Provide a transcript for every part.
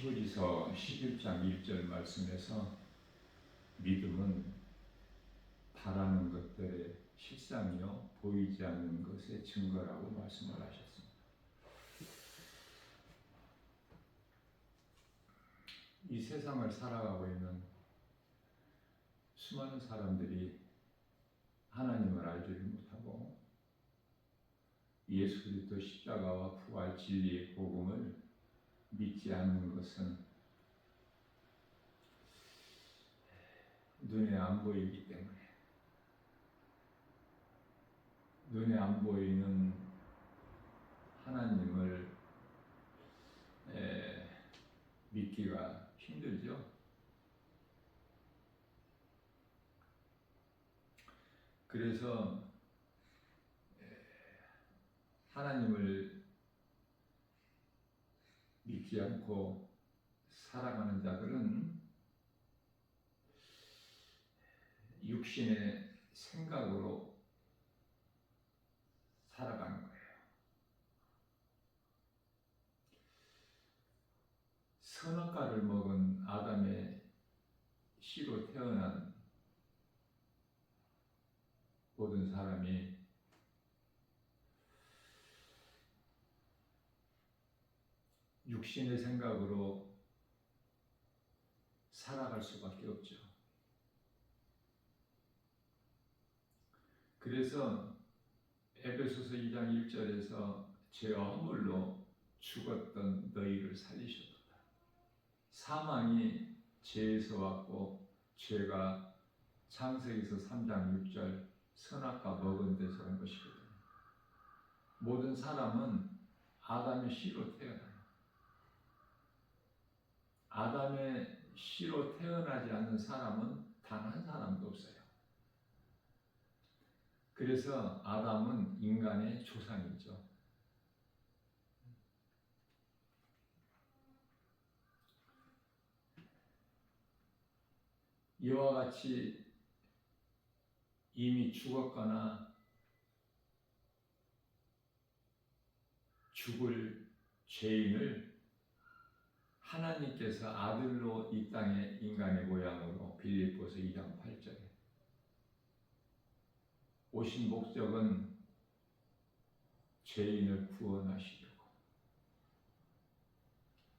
히브리서 11장 1절 말씀에서 믿음은 바라는 것들의 실상이요 보이지 않는 것의 증거라고 말씀을 하셨습니다. 이 세상을 살아가고 있는 수많은 사람들이 하나님을 알지를 못하고 예수 그리스도 십자가와 부활 진리의 복음을 믿지 않는 것은 눈에 안 보이기 때문에 눈에 안 보이는 하나님을 믿기가 힘들죠. 그래서 하나님을 믿지 않고 살아가는 자들은 육신의 생각으로 살아가는 거예요. 선악과를 먹은 아담의 씨로 태어난 모든 사람이 육신의 생각으로 살아갈 수밖에 없죠. 그래서 에베소서 2장 1절에서 죄와 허물로 죽었던 너희를 살리셨도다. 사망이 죄에서 왔고 죄가 창세기서 3장 6절 선악과 먹은 데서 온 것이거든요. 모든 사람은 아담의 씨로 태어나요. 아담의 씨로 태어나지 않는 사람은 단 한 사람도 없어요. 그래서 아담은 인간의 조상이죠. 이와 같이 이미 죽었거나 죽을 죄인을 하나님께서 아들로 이 땅에 인간의 모양으로 빌립보서 2장 8절에 오신 목적은 죄인을 구원하시려고.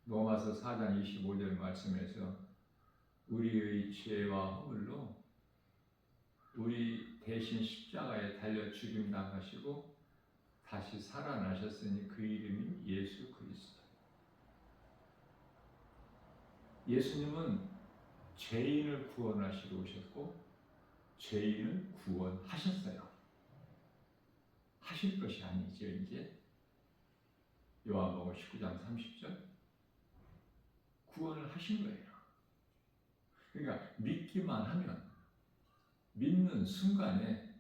로마서 4장 25절 말씀에서 우리의 죄와 허물로 우리 대신 십자가에 달려 죽임당하시고 다시 살아나셨으니 그 이름이 예수 그리스도. 예수님은 죄인을 구원하시러 오셨고 죄인을 구원하셨어요. 하실 것이 아니죠. 이제 요한복음 19장 30절 구원을 하신 거예요. 그러니까 믿기만 하면 믿는 순간에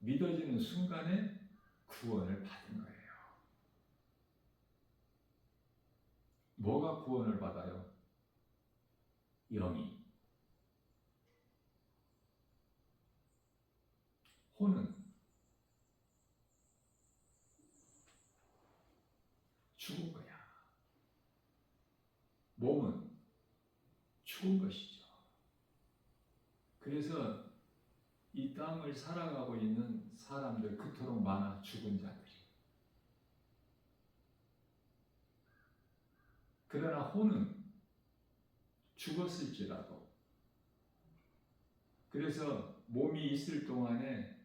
믿어지는 순간에 구원을 받은 거예요. 뭐가 구원을 받아요? 영이. 혼은 죽은 거야. 몸은 죽은 것이죠. 그래서 이 땅을 살아가고 있는 사람들 그토록 많아. 죽은 자들이. 그러나 혼은 죽었을지라도 그래서 몸이 있을 동안에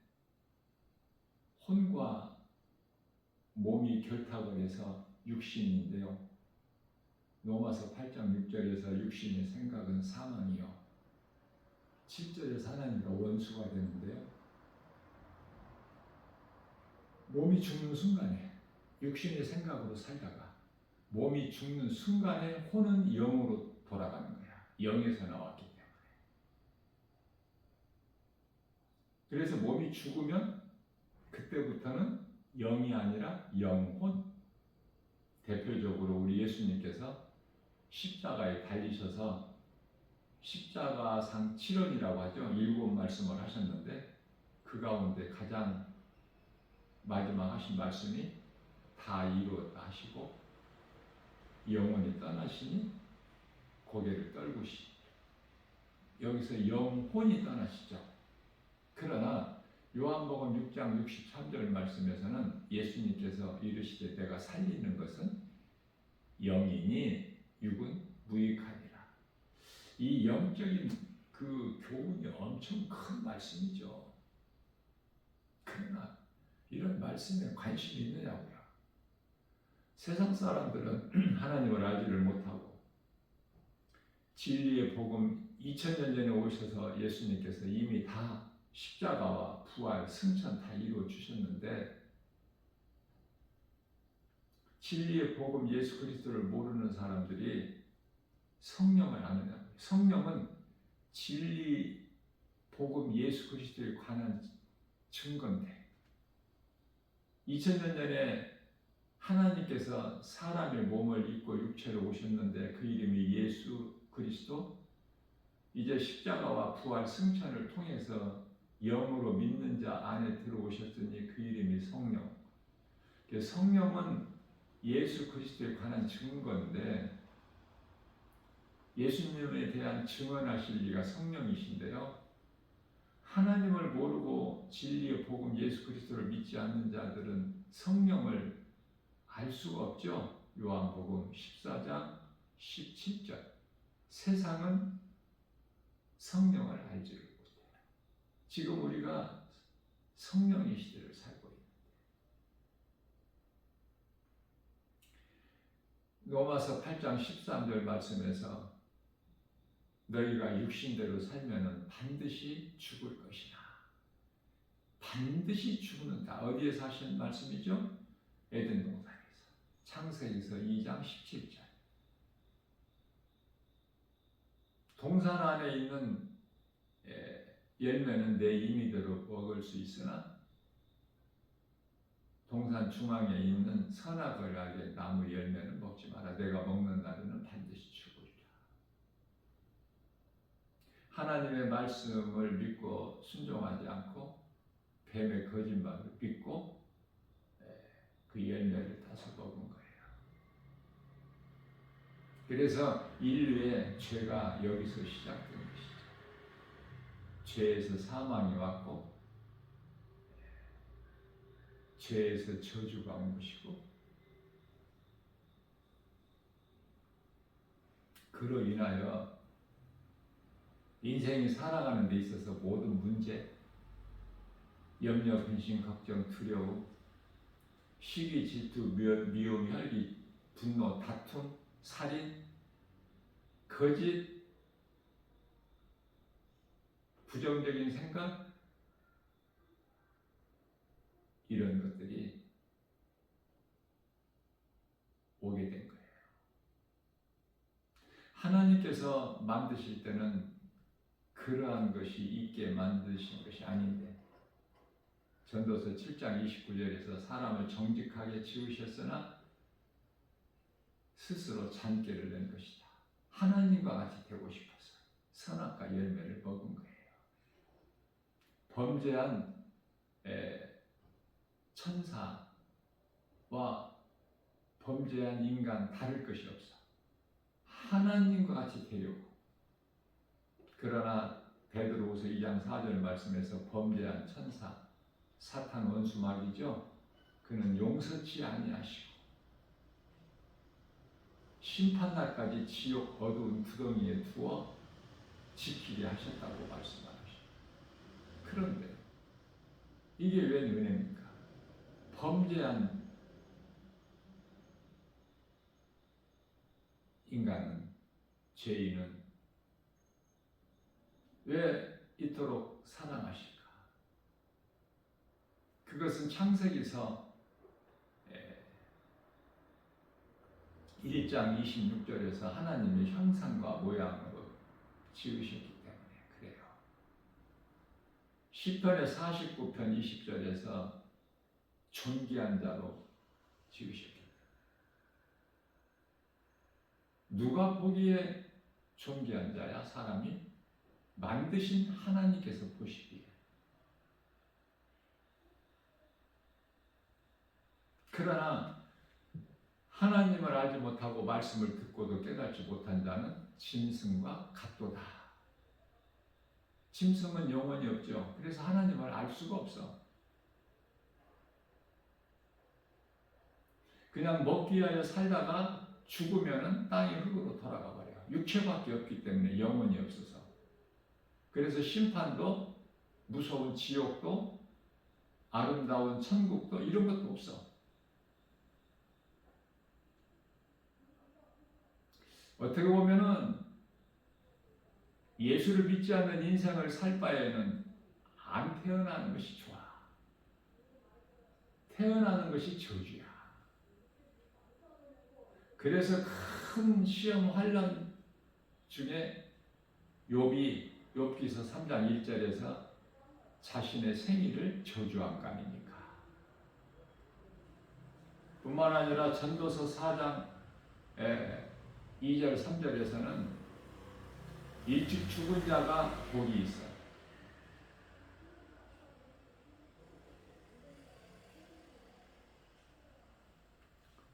혼과 몸이 결탁을 해서 육신인데요. 로마서 8장 6절에서 육신의 생각은 사망이요 7절에서 하나님과 원수가 되는데요. 몸이 죽는 순간에 육신의 생각으로 살다가 몸이 죽는 순간에 혼은 영으로 돌아가는 거야. 영에서 나왔기 때문에. 그래서 몸이 죽으면 그때부터는 영이 아니라 영혼. 대표적으로 우리 예수님께서 십자가에 달리셔서 십자가상 7원이라고 하죠. 7 말씀을 하셨는데 그 가운데 가장 마지막 하신 말씀이 다 이루었다 하시고 영혼이 떠나시니 고개를 떨구시. 여기서 영혼이 떠나시죠. 그러나 요한복음 6장 63절 말씀에서는 예수님께서 이르시되 내가 살리는 것은 영이니 육은 무익하니라. 이 영적인 그 교훈이 엄청 큰 말씀이죠. 그러나 이런 말씀에 관심이 있느냐고요. 세상 사람들은 하나님을 알지를 못하고 진리의 복음 2000년 전에 오셔서 예수님께서 이미 다 십자가와 부활, 승천 다 이루어 주셨는데 진리의 복음 예수 그리스도를 모르는 사람들이 성령을 아느냐고요. 성령은 진리 복음 예수 그리스도에 관한 증거인데 2000년 전에 하나님께서 사람의 몸을 입고 육체로 오셨는데 그 이름이 예수 그리스도. 이제 십자가와 부활 승천을 통해서 영으로 믿는 자 안에 들어오셨으니 그 이름이 성령. 성령은 예수 그리스도에 관한 증거인데 예수님에 대한 증언하실 리가 성령이신데요. 하나님을 모르고 진리의 복음 예수 그리스도를 믿지 않는 자들은 성령을 알 수가 없죠. 요한복음 14장 17절. 세상은 성령을 알지를 못해요. 지금 우리가 성령의 시대를 살고 있는데 로마서 8장 13절 말씀에서 너희가 육신대로 살면은 반드시 죽을 것이나 반드시 죽는다. 어디에서 하신 말씀이죠? 에덴 동산에서. 창세기서 2장 17절. 동산 안에 있는 열매는 내 임의대로 먹을 수 있으나 동산 중앙에 있는 선악을 알게 나무 열매는 먹지 마라. 내가 먹는 날에는 반드시 죽으리라. 하나님의 말씀을 믿고 순종하지 않고 뱀의 거짓말을 믿고 그 열매를 따서 먹은 거예요. 그래서 인류의 죄가 여기서 시작된 것이죠. 죄에서 사망이 왔고 죄에서 저주가 온 것이고 그로 인하여 인생이 살아가는 데 있어서 모든 문제, 염려, 근심, 걱정, 두려움, 시기, 질투, 미움, 혈기, 분노, 다툼, 살인, 거짓, 부정적인 생각 이런 것들이 오게 된 거예요. 하나님께서 만드실 때는 그러한 것이 있게 만드신 것이 아닌데 전도서 7장 29절에서 사람을 정직하게 지으셨으나 스스로 잔꾀를 낸 것이다. 하나님과 같이 되고 싶어서 선악과 열매를 먹은 거예요. 범죄한 천사와 범죄한 인간 다를 것이 없어. 하나님과 같이 되려고. 그러나 베드로후서 2장 4절 말씀에서 범죄한 천사, 사탄 원수 마귀죠. 그는 용서치 아니하시고 심판날까지 지옥 어두운 구덩이에 두어 지키게 하셨다고 말씀하십니다. 그런데 이게 왜 은혜입니까? 범죄한 인간은, 죄인은 왜 이토록 사랑하실까? 그것은 창세기서 1장 26절에서 하나님의 형상과 모양으로 지으셨기 때문에 그래요. 시편의 49편 20절에서 존귀한 자로 지으셨기 때문에 누가 보기에 존귀한 자야? 사람이? 만드신 하나님께서 보시기에. 그러나 하나님을 알지 못하고 말씀을 듣고도 깨닫지 못한 자는 짐승과 같도다. 짐승은 영혼이 없죠. 그래서 하나님을 알 수가 없어. 그냥 먹기 위하여 살다가 죽으면 땅의 흙으로 돌아가 버려요. 육체밖에 없기 때문에 영혼이 없어서. 그래서 심판도 무서운 지옥도 아름다운 천국도 이런 것도 없어. 어떻게 보면은 예수를 믿지 않는 인생을 살 바에는 안 태어나는 것이 좋아. 태어나는 것이 저주야. 그래서 큰 시험 환난 중에 욥기서 3장 1절에서 자신의 생일을 저주한 거 아닙니까? 뿐만 아니라 전도서 4장 2절 3절에서는 일찍 죽은 자가 복이 있어.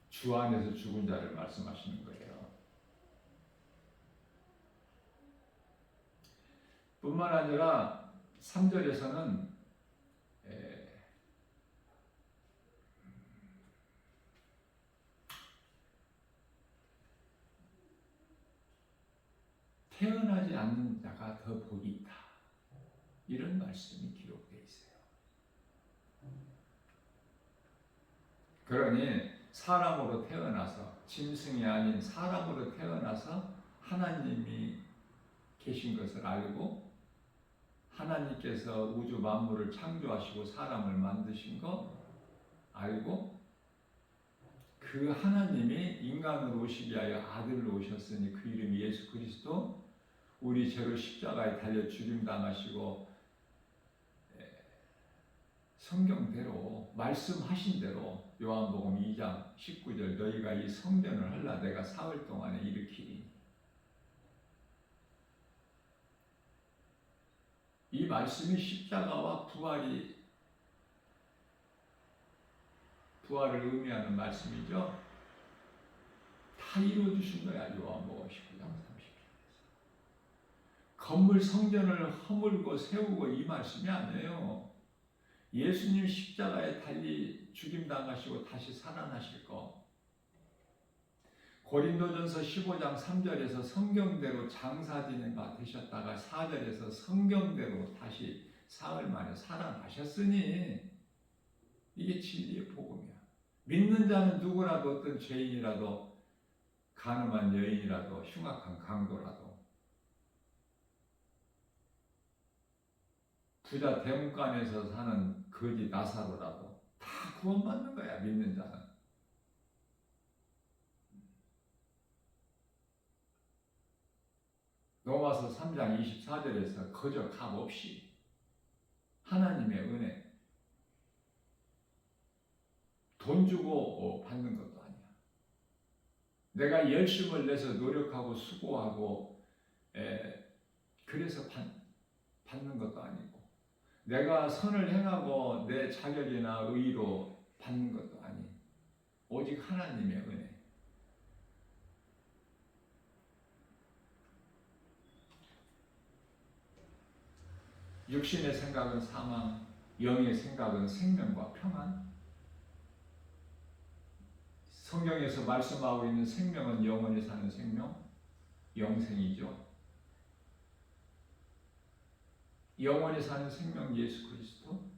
주 안에서 죽은 자를 말씀하시는 거예요. 뿐만 아니라 3절에서는 태어나지 않는 자가 더 복이 있다. 이런 말씀이 기록되어 있어요. 그러니 사람으로 태어나서 짐승이 아닌 사람으로 태어나서 하나님이 계신 것을 알고 하나님께서 우주 만물을 창조하시고 사람을 만드신 거 알고 그 하나님이 인간으로 오시기 위하여 아들로 오셨으니 그 이름이 예수 그리스도 우리 죄로 십자가에 달려 죽임당하시고 성경대로 말씀하신 대로 요한복음 2장 19절 너희가 이 성전을 할라 내가 사흘 동안에 일으키리. 이 말씀이 십자가와 부활을 의미하는 말씀이죠. 다 이루어주신 거야. 요한복음 19장 30절에서. 건물 성전을 허물고 세우고 이 말씀이 아니에요. 예수님 십자가에 달리 죽임당하시고 다시 살아나실 거. 고린도전서 15장 3절에서 성경대로 장사지는 바 되셨다가 4절에서 성경대로 다시 사흘 만에 살아나셨으니 이게 진리의 복음이야. 믿는 자는 누구라도 어떤 죄인이라도 가늠한 여인이라도 흉악한 강도라도 부자 대문간에서 사는 거지 나사로라도 다 구원받는 거야. 믿는 자는. 로마서 3장 24절에서 거저 값 없이 하나님의 은혜 돈 주고 받는 것도 아니야. 내가 열심을 내서 노력하고 수고하고 그래서 받는 것도 아니고 내가 선을 행하고 내 자격이나 의로 받는 것도 아니 오직 하나님의 은혜. 육신의 생각은 사망, 영의 생각은 생명과 평안. 성경에서 말씀하고 있는 생명은 영원히 사는 생명, 영생이죠. 영원히 사는 생명 예수 그리스도.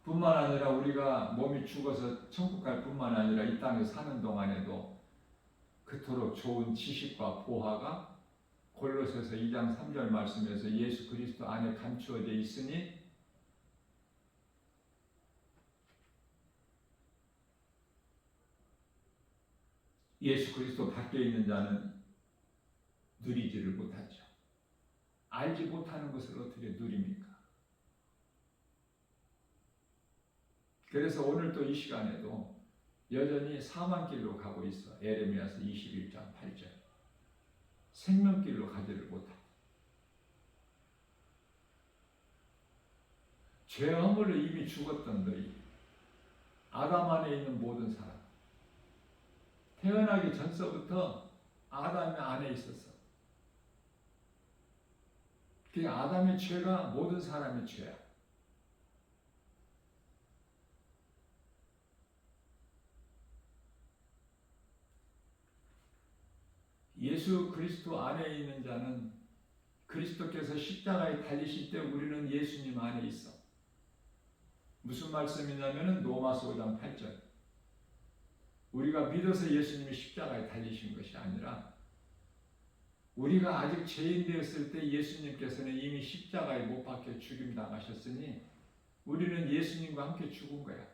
뿐만 아니라 우리가 몸이 죽어서 천국 갈 뿐만 아니라 이 땅에 사는 동안에도 그토록 좋은 지식과 보화가 골로새서 2장 3절 말씀에서 예수 그리스도 안에 감추어져 있으니 예수 그리스도 밖에 있는 자는 누리지를 못하죠. 알지 못하는 것을 어떻게 누립니까? 그래서 오늘 또 이 시간에도 여전히 사망길로 가고 있어. 에레미야서 21장 8절. 생명길로 가지를 못하고 죄 허물로 이미 죽었던 너희 아담 안에 있는 모든 사람. 태어나기 전서부터 아담 안에 있었어. 그 아담의 죄가 모든 사람의 죄야. 예수 그리스도 안에 있는 자는 그리스도께서 십자가에 달리실 때 우리는 예수님 안에 있어. 무슨 말씀이냐면은 로마서 5장 8절. 우리가 믿어서 예수님이 십자가에 달리신 것이 아니라 우리가 아직 죄인 되었을 때 예수님께서는 이미 십자가에 못 박혀 죽임당하셨으니 우리는 예수님과 함께 죽은 거야.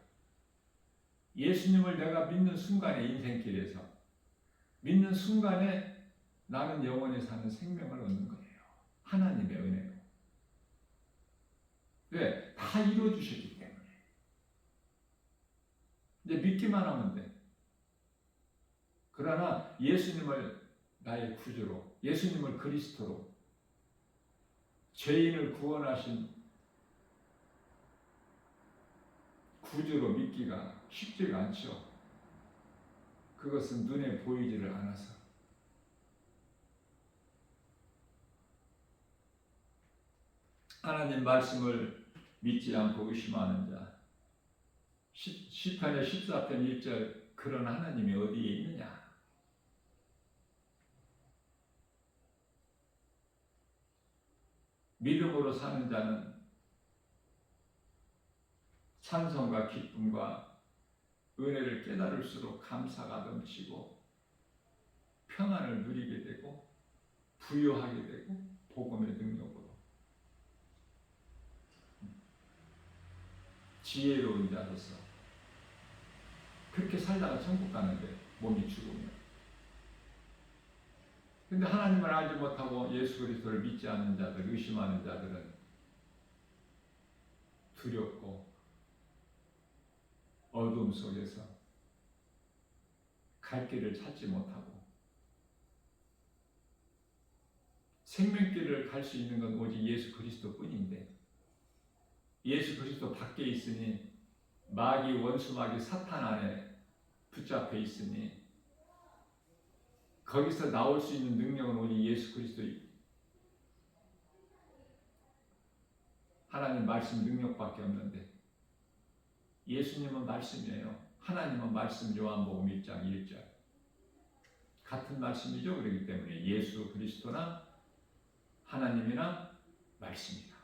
예수님을 내가 믿는 순간에 인생길에서 믿는 순간에 나는 영원히 사는 생명을 얻는 거예요. 하나님의 은혜로. 왜? 다 이루어주셨기 때문에. 이제 믿기만 하면 돼. 그러나 예수님을 나의 구주로, 예수님을 그리스도로, 죄인을 구원하신 구주로 믿기가 쉽지가 않죠. 그것은 눈에 보이지를 않아서. 하나님 말씀을 믿지 않고 의심하는 자. 시편의 14편 1절 그런 하나님이 어디에 있느냐? 믿음으로 사는 자는 찬송과 기쁨과 은혜를 깨달을수록 감사가 넘치고 평안을 누리게 되고 부유하게 되고 복음의 능력으로 지혜로운 자로서 그렇게 살다가 천국 가는데 몸이 죽으면. 근데 하나님을 알지 못하고 예수 그리스도를 믿지 않는 자들, 의심하는 자들은 두렵고 어둠 속에서 갈 길을 찾지 못하고 생명길을 갈 수 있는 건 오직 예수 그리스도 뿐인데 예수 그리스도 밖에 있으니 마귀, 원수 마귀, 사탄 안에 붙잡혀 있으니 거기서 나올 수 있는 능력은 오직 예수 그리스도의 하나님 말씀 능력밖에 없는데 예수님은 말씀이에요. 하나님은 말씀. 요한복음 1장 1절 같은 말씀이죠. 그렇기 때문에 예수 그리스도나 하나님이나 말씀이다.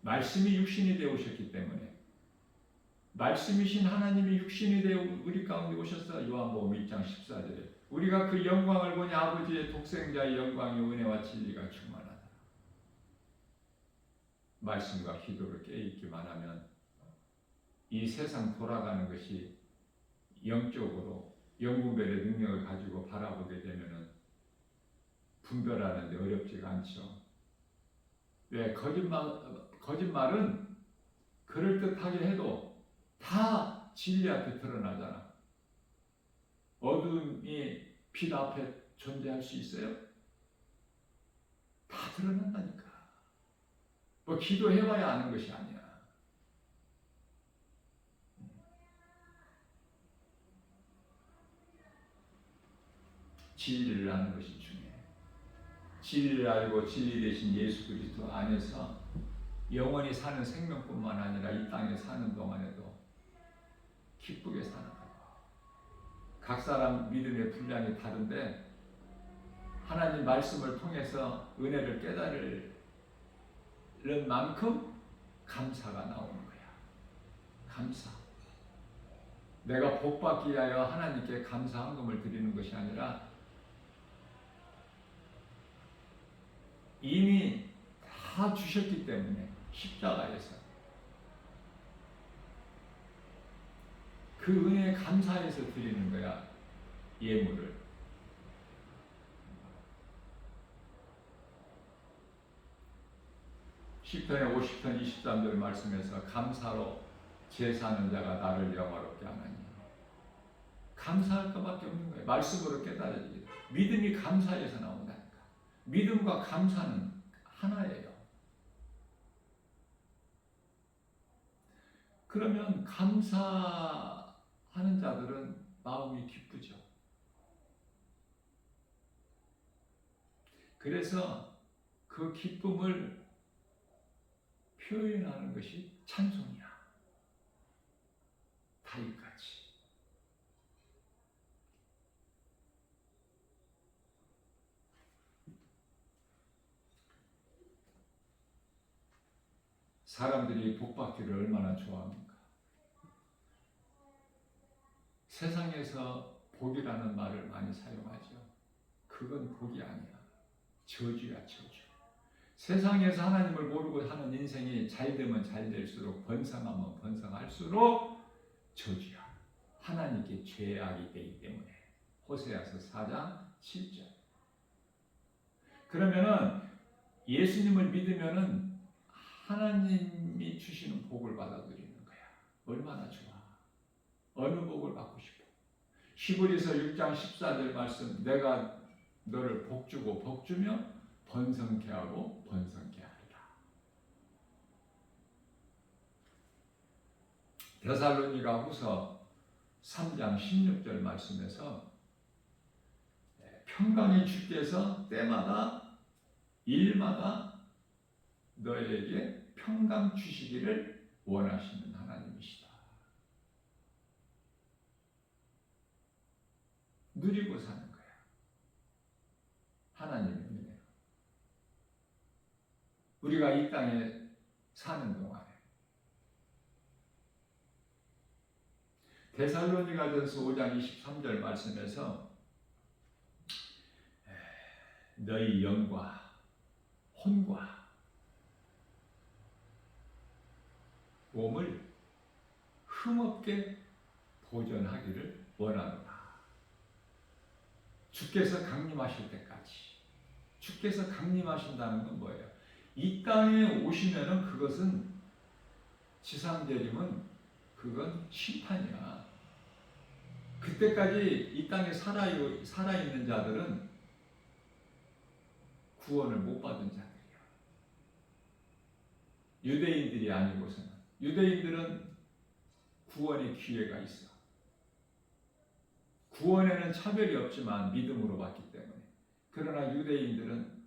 말씀이 육신이 되어 오셨기 때문에 말씀이신 하나님이 육신이 되어 우리 가운데 오셔서 요한복음 1장 14절에 우리가 그 영광을 보니 아버지의 독생자의 영광이 은혜와 진리가 충만하다. 말씀과 기도를 깨있기만 하면 이 세상 돌아가는 것이 영적으로 영분별의 능력을 가지고 바라보게 되면은 분별하는 데 어렵지가 않죠. 왜? 거짓말은 그럴듯하게 해도 다 진리 앞에 드러나잖아. 어둠이 빛 앞에 존재할 수 있어요? 다 드러난다니까. 뭐 기도해봐야 아는 것이 아니야. 진리를 아는 것이 중요해. 진리를 알고 진리 되신 예수 그리스도 안에서 영원히 사는 생명뿐만 아니라 이 땅에 사는 동안에도 기쁘게 사는 거예요. 각 사람 믿음의 분량이 다른데 하나님 말씀을 통해서 은혜를 깨달을 만큼 감사가 나오는 거야. 감사. 내가 복받기 위하여 하나님께 감사 헌금을 드리는 것이 아니라 이미 다 주셨기 때문에 십자가에서 그 은혜에 감사해서 드리는 거야. 예물을. 시편의 50편 23절 말씀에서 감사로 제사하는 자가 나를 영화롭게 하나니 감사할 것밖에 없는 거예요. 말씀으로 깨달아지게. 믿음이 감사에서 나온다니까. 믿음과 감사는 하나예요. 그러면 감사하는 자들은 마음이 기쁘죠. 그래서 그 기쁨을 표현하는 것이 찬송이야. 다윗같이. 사람들이 복받기를 얼마나 좋아합니까? 세상에서 복이라는 말을 많이 사용하죠. 그건 복이 아니야. 저주야, 저주. 세상에서 하나님을 모르고 사는 인생이 잘되면 잘될수록, 번성하면 번성할수록 저주야. 하나님께 죄악이 되기 때문에. 호세아서 4장 7절. 그러면은 예수님을 믿으면은 하나님이 주시는 복을 받아들이는 거야. 얼마나 좋아. 어느 복을 받고 싶어. 히브리서 6장 14절 말씀, 내가 너를 복주고 복주며 번성케 하고 번성케 하리라. 데살로니가 후서 3장 16절 말씀에서 평강의 주께서 때마다 일마다 너에게 평강 주시기를 원하시는 하나님이시다. 누리고 사는 거야. 하나님의 은혜로. 우리가 이 땅에 사는 동안에 데살로니가전서 5장 23절 말씀에서 너희 영과 혼과 몸을 흠없게 보존하기를 원하노라. 주께서 강림하실 때까지. 주께서 강림하신다는 건 뭐예요? 이 땅에 오시면은 그것은 지상재림은 그건 심판이야. 그때까지 이 땅에 살아있는 자들은 구원을 못 받은 자들이야. 유대인들이 아니고서는. 유대인들은 구원의 기회가 있어. 구원에는 차별이 없지만 믿음으로 받기 때문에. 그러나 유대인들은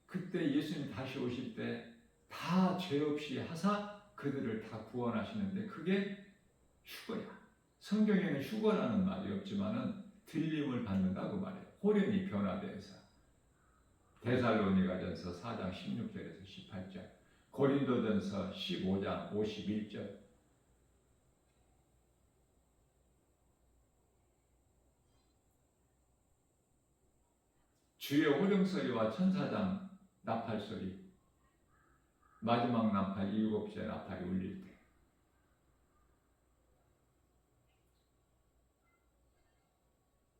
그때 예수님 다시 오실 때 다 죄 없이 하사 그들을 다 구원하시는데 그게 휴거야. 성경에는 휴거라는 말이 없지만은 들림을 받는다 그 말이에요. 호련히 변화돼서. 데살로니가전서 4장 16절에서 18절, 고린도전서 15장 51절. 주의 호령소리와 천사장 나팔소리, 마지막 나팔 7시에 나팔이 울릴 때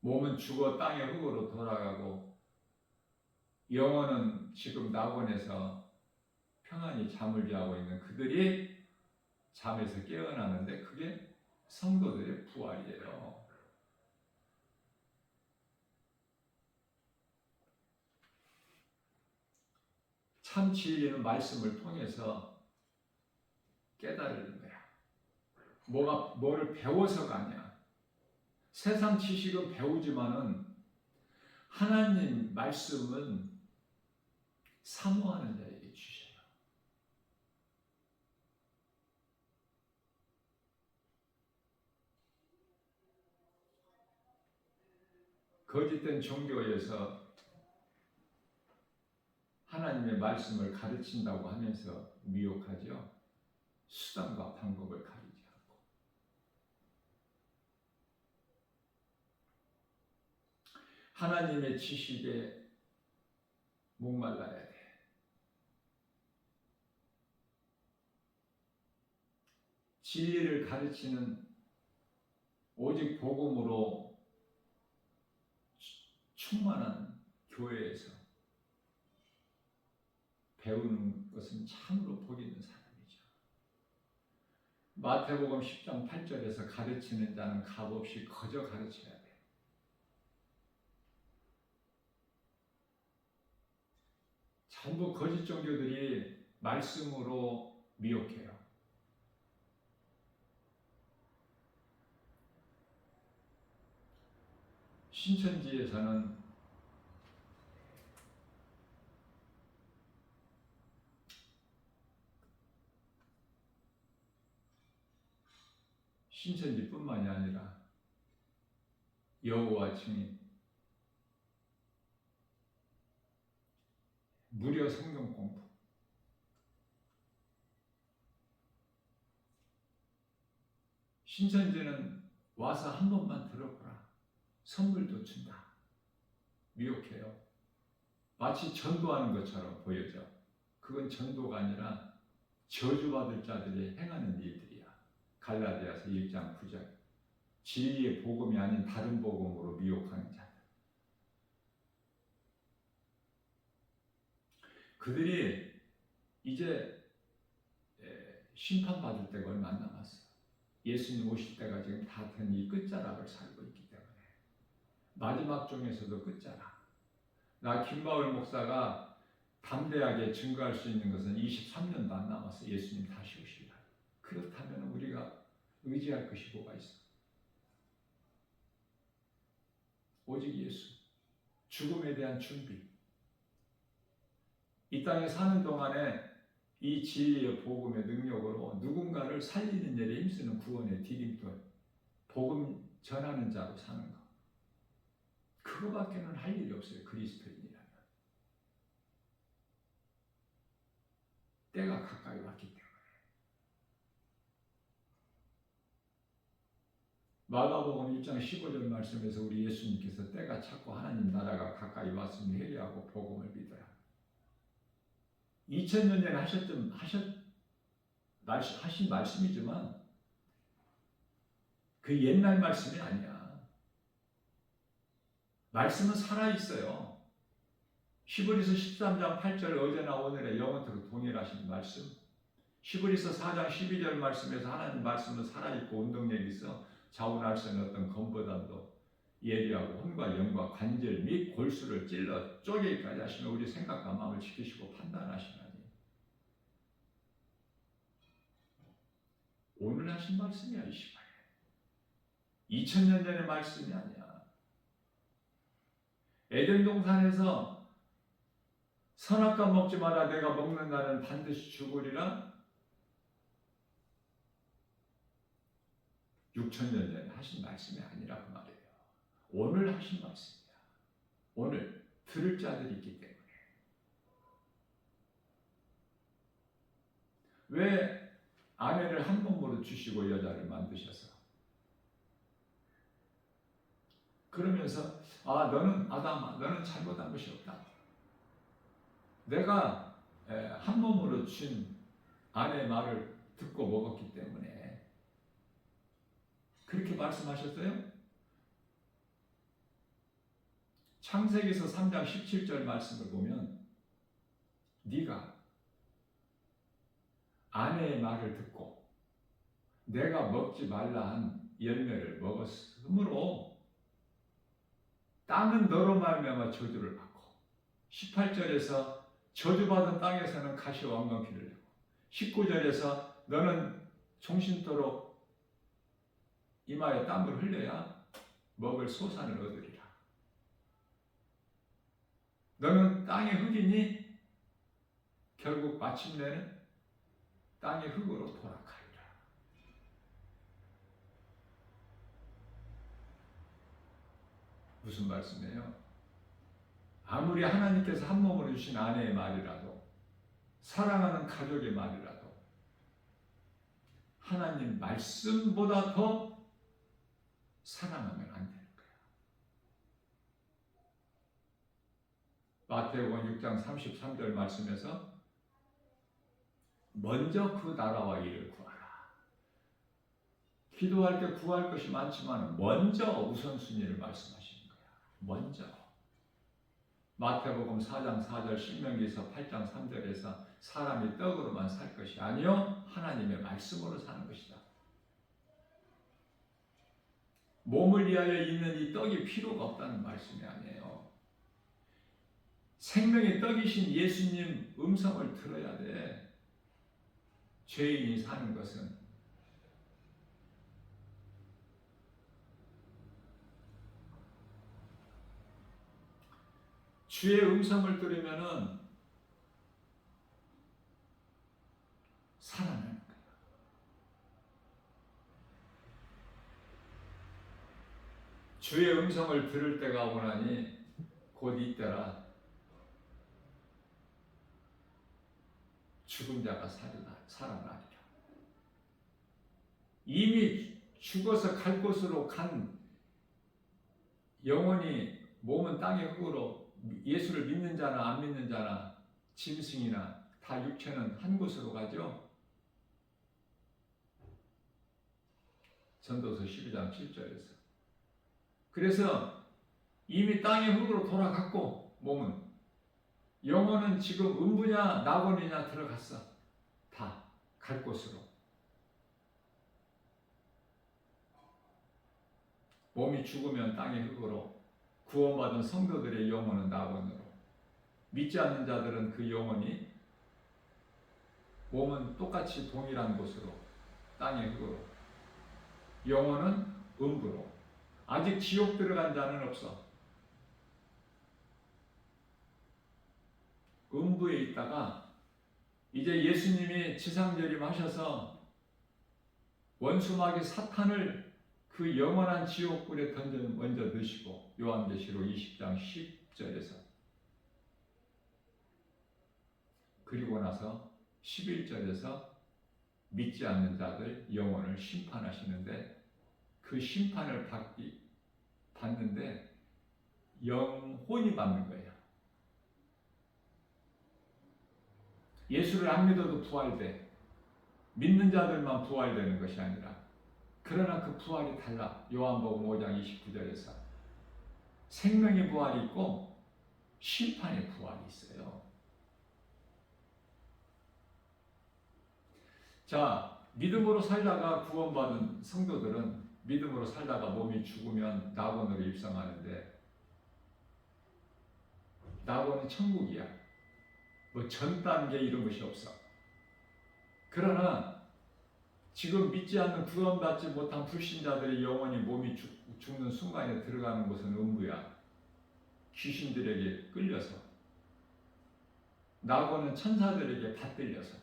몸은 죽어 땅의 흙으로 돌아가고 영혼은 지금 낙원에서 평안히 잠을 자고 있는 그들이 잠에서 깨어나는데 그게 성도들의 부활이에요. 참 진리는 말씀을 통해서 깨달는 거야. 뭐를 배워서가 아니야. 세상 지식은 배우지만은 하나님 말씀은 사모하는 자에게 주셔요. 거짓된 종교에서 하나님의 말씀을 가르친다고 하면서 미혹하죠. 수단과 방법을 가리지 않고. 하나님의 지식에 목말라야 돼. 진리를 가르치는 오직 복음으로 충만한 교회에서 배우는 것은 참으로 복 있는 사람이죠. 마태복음 10장 8절에서 가르치는 자는 값없이 거저 가르쳐야 돼. 전부 거짓 종교들이 말씀으로 미혹해요. 신천지에서는 신천지뿐만이 아니라 여호와 증인, 무료 성경 공부, 신천지는 와서 한 번만 들어보라. 선물도 준다. 미혹해요. 마치 전도하는 것처럼 보여져. 그건 전도가 아니라 저주받을 자들이 행하는 일들이야. 갈라디아서 1장 9절. 진리의 복음이 아닌 다른 복음으로 미혹하는 자들. 그들이 이제 심판받을 때가 얼마 안 남았어요. 예수님 오실 때가 지금 다 된 이 끝자락을 살고 있기 때문에. 마지막 중에서도 끝자락. 나 김바울 목사가 담대하게 증거할 수 있는 것은 23년도 안 남았어. 예수님 다시 오실 날. 그렇다면 우리가 의지할 것이 뭐가 있어? 오직 예수. 죽음에 대한 준비. 이 땅에 사는 동안에 이 진리의 복음의 능력으로 누군가를 살리는 일에 힘쓰는 구원의 디딤돌, 복음 전하는 자로 사는 것. 그거밖에는 할 일이 없어요. 그리스도인이라면. 때가 가까이 왔기 때문에. 마가복음 1장 15절 말씀에서 우리 예수님께서 때가 찼고 하나님 나라가 가까이 왔으니 회개하고 복음을 믿어라. 2000년 전에 하신 말씀이지만 그 옛날 말씀이 아니야. 말씀은 살아있어요. 히브리서 13장 8절 어제나 오늘의 영원토록 동일하신 말씀. 히브리서 4장 12절 말씀에서 하나님 말씀은 살아있고 운동력이 있어 자원할 수 있는 어떤 검보다도 예리하고 혼과 영과 관절 및 골수를 찔러 쪼개기까지 하시며 우리 생각과 마음을 지키시고 판단하시나니. 오늘 하신 말씀이야. 이 시간에 2000년 전의 말씀이 아니야. 에덴 동산에서 선악과 먹지 마라 내가 먹는 날은 반드시 죽으리라. 6000년 전에 하신 말씀이 아니라 그 말이에요. 오늘 하신 말씀이야. 오늘 들을 자들이 있기 때문에. 왜 아내를 한 몸으로 주시고 여자를 만드셔서 그러면서 너는 아담아 너는 잘못한 것이 없다. 내가 한 몸으로 준 아내의 말을 듣고 먹었기 때문에 그렇게 말씀하셨어요? 창세기서 3장 17절 말씀을 보면 네가 아내의 말을 듣고 내가 먹지 말라 한 열매를 먹었으므로 땅은 너로 말미암아 저주를 받고 18절에서 저주받은 땅에서는 가시와 엉겅퀴를 내고 19절에서 너는 종신토록 이마에 땀을 흘려야 먹을 소산을 얻으리라. 너는 땅의 흙이니 결국 마침내는 땅의 흙으로 돌아가리라. 무슨 말씀이에요? 아무리 하나님께서 한 몸으로 주신 아내의 말이라도 사랑하는 가족의 말이라도 하나님 말씀보다 더 사랑하면 안 되는 거야. 마태복음 6장 33절 말씀에서 먼저 그 나라와 일을 구하라. 기도할 때 구할 것이 많지만 먼저 우선순위를 말씀하시는 거야. 먼저. 마태복음 4장 4절 신명기서 8장 3절에서 사람이 떡으로만 살 것이 아니요 하나님의 말씀으로 사는 것이다. 몸을 위하여 있는 이 떡이 필요가 없다는 말씀이 아니에요. 생명의 떡이신 예수님 음성을 들어야 돼. 죄인이 사는 것은 주의 음성을 들으면은 살아나는 거예요. 주의 음성을 들을 때가 오나니 곧 이때라 죽은 자가 살아나리라. 이미 죽어서 갈 곳으로 간 영혼이 몸은 땅의 흙으로 예수를 믿는 자나 안 믿는 자나 짐승이나 다 육체는 한 곳으로 가죠. 전도서 12장 7절에서. 그래서 이미 땅의 흙으로 돌아갔고 몸은, 영혼은 지금 음부냐 낙원이냐 들어갔어. 다 갈 곳으로. 몸이 죽으면 땅의 흙으로, 구원받은 성도들의 영혼은 낙원으로, 믿지 않는 자들은 그 영혼이, 몸은 똑같이 동일한 곳으로, 땅의 흙으로, 영혼은 음부로. 아직 지옥 들어간 자는 없어. 음부에 있다가 이제 예수님이 지상재림하셔서 원수마귀 사탄을 그 영원한 지옥불에 먼저 넣으시고, 요한계시록 20장 10절에서, 그리고 나서 11절에서 믿지 않는 자들 영혼을 심판하시는데, 그 심판을 받는데 영혼이 받는 거예요. 예수를 안 믿어도 부활돼. 믿는 자들만 부활되는 것이 아니라, 그러나 그 부활이 달라. 요한복음 5장 29절에서 생명의 부활이 있고 심판의 부활이 있어요. 자, 믿음으로 살다가 구원받은 성도들은 믿음으로 살다가 몸이 죽으면 낙원으로 입성하는데, 낙원은 천국이야. 뭐 전 단계 이런 것이 없어. 그러나 지금 믿지 않는 구원받지 못한 불신자들의 영혼이 몸이 죽는 순간에 들어가는 곳은 음부야. 귀신들에게 끌려서, 낙원은 천사들에게 받들려서.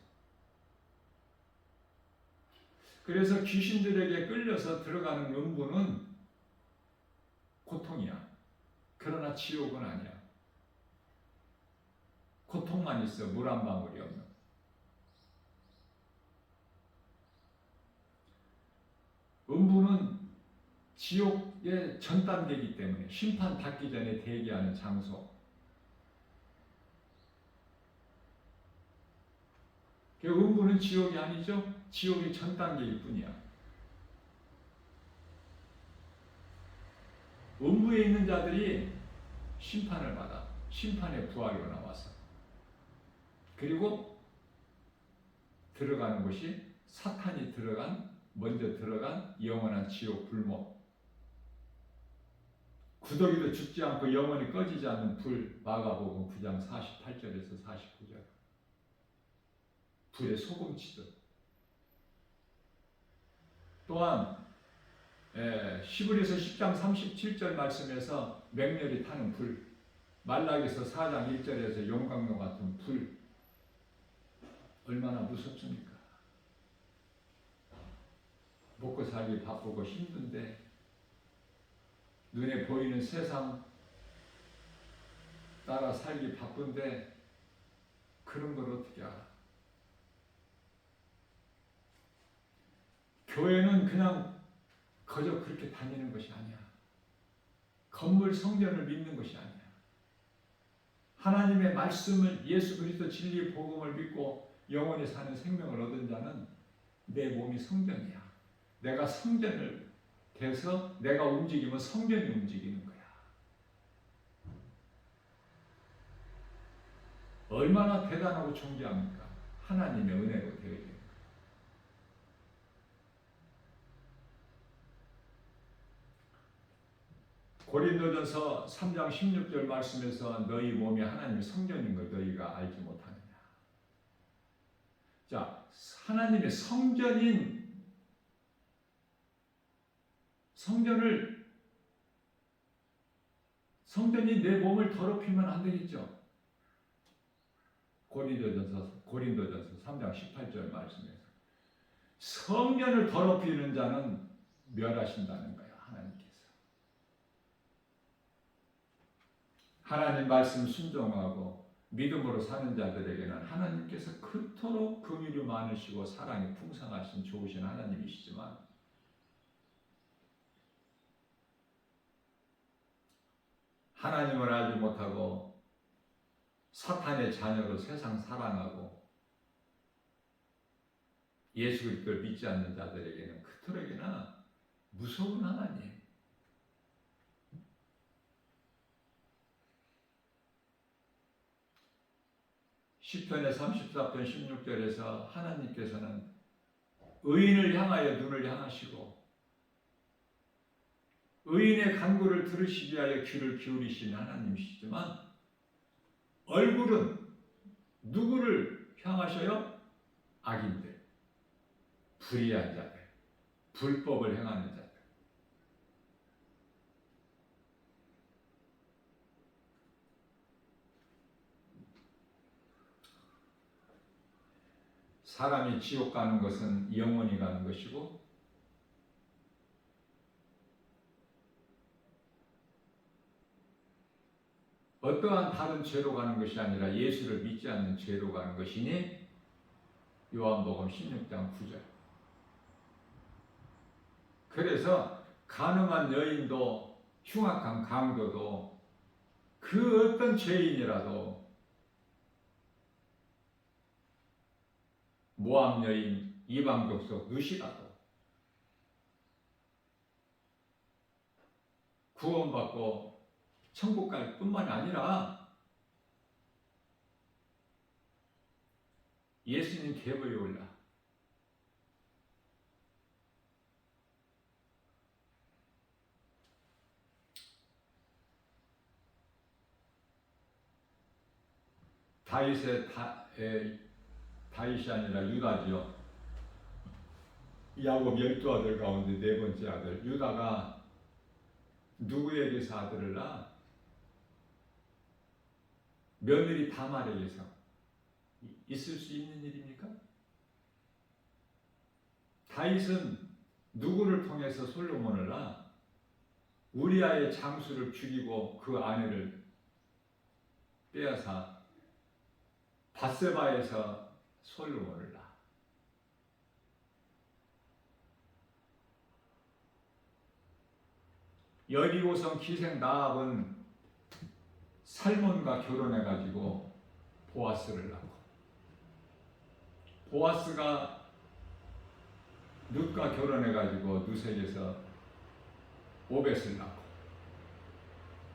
그래서 귀신들에게 끌려서 들어가는 음부는 고통이야. 그러나 지옥은 아니야. 고통만 있어. 물 한 방울이 없는. 음부는 지옥의 전 단계이기 때문에 심판 받기 전에 대기하는 장소. 음부는 지옥이 아니죠. 지옥의 전 단계일 뿐이야. 음부에 있는 자들이 심판을 받아. 심판의 부활로 나와서. 그리고 들어가는 곳이 사탄이 먼저 들어간 영원한 지옥 불목. 구더기도 죽지 않고 영원히 꺼지지 않는 불. 마가복음 9장 48절에서 49절. 불에 소금치듯. 또한 히브리서 10장 37절 말씀에서 맹렬히 타는 불. 말라기서 4장 1절에서 용광로 같은 불. 얼마나 무섭습니까? 먹고 살기 바쁘고 힘든데, 눈에 보이는 세상 따라 살기 바쁜데 그런 걸 어떻게 알아? 교회는 그냥 그저 그렇게 다니는 것이 아니야. 건물 성전을 믿는 것이 아니야. 하나님의 말씀을, 예수 그리스도 진리 복음을 믿고 영원히 사는 생명을 얻은 자는 내 몸이 성전이야. 내가 성전을 돼서 내가 움직이면 성전이 움직이는 거야. 얼마나 대단하고 존귀합니까? 하나님의 은혜로 되어야 돼요. 고린도전서 3장 16절 말씀에서 너희 몸이 하나님의 성전인 걸 너희가 알지 못하느냐. 자, 하나님의 성전이 내 몸을 더럽히면 안 되겠죠. 고린도전서 3장 18절 말씀에서 성전을 더럽히는 자는 멸하신다는 거예요. 하나님께서. 하나님 말씀 순종하고 믿음으로 사는 자들에게는 하나님께서 그토록 긍휼이 많으시고 사랑이 풍성하신 좋으신 하나님이시지만 하나님을 알지 못하고 사탄의 자녀로 세상 사랑하고 예수 그리스도를 믿지 않는 자들에게는 그토록이나 무서운 하나님. 시편의 34편 16절에서 하나님께서는 의인을 향하여 눈을 향하시고 의인의 간구를 들으시기 위하여 귀를 기울이시는 하나님이시지만 얼굴은 누구를 향하셔요? 악인들, 불의한 자들, 불법을 행하는 자들. 사람이 지옥 가는 것은 영원히 가는 것이고 어떠한 다른 죄로 가는 것이 아니라 예수를 믿지 않는 죄로 가는 것이니 요한복음 16장 9절. 그래서 가늠한 여인도 흉악한 강도도 그 어떤 죄인이라도 모함 여인, 이방 족속 누시라도 구원받고 천국 갈 뿐만이 아니라 예수님 계보에 올라 다윗이 아니라 유다지요. 야곱 12아들 가운데 네 번째 아들 유다가 누구에게서 아들을 낳아? 며느리 다말에게서. 있을 수 있는 일입니까? 다윗은 누구를 통해서 솔로몬을 낳아? 우리아의 장수를 죽이고 그 아내를 빼앗아 밧세바에서 솔로몬을 낳아. 여리고성 기생 나압은 살몬과 결혼해가지고 보아스를 낳고 보아스가 룻과 결혼해가지고 누색에서 오벳을 낳고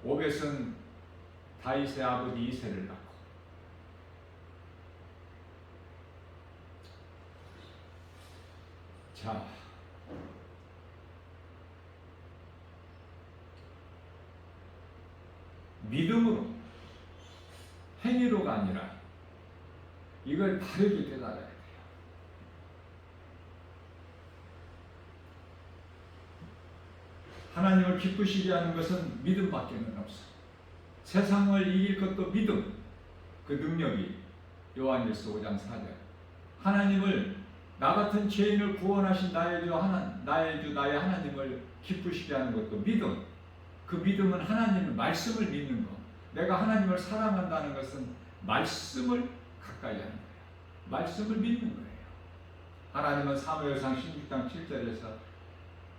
오벳은 다윗의 아버지 이새를 낳고 자 믿음으로 행위로가 아니라 이걸 바르게 깨달아야 돼요. 하나님을 기쁘시게 하는 것은 믿음밖에는 없어. 세상을 이길 것도 믿음. 그 능력이 요한일서 5장 4절. 하나님을 나 같은 죄인을 구원하신 나의 주 나의 하나님을 기쁘시게 하는 것도 믿음. 그 믿음은 하나님의 말씀을 믿는 것. 내가 하나님을 사랑한다는 것은 말씀을 가까이 하는 거예요. 말씀을 믿는 거예요. 하나님은 사무엘상 16장 7절에서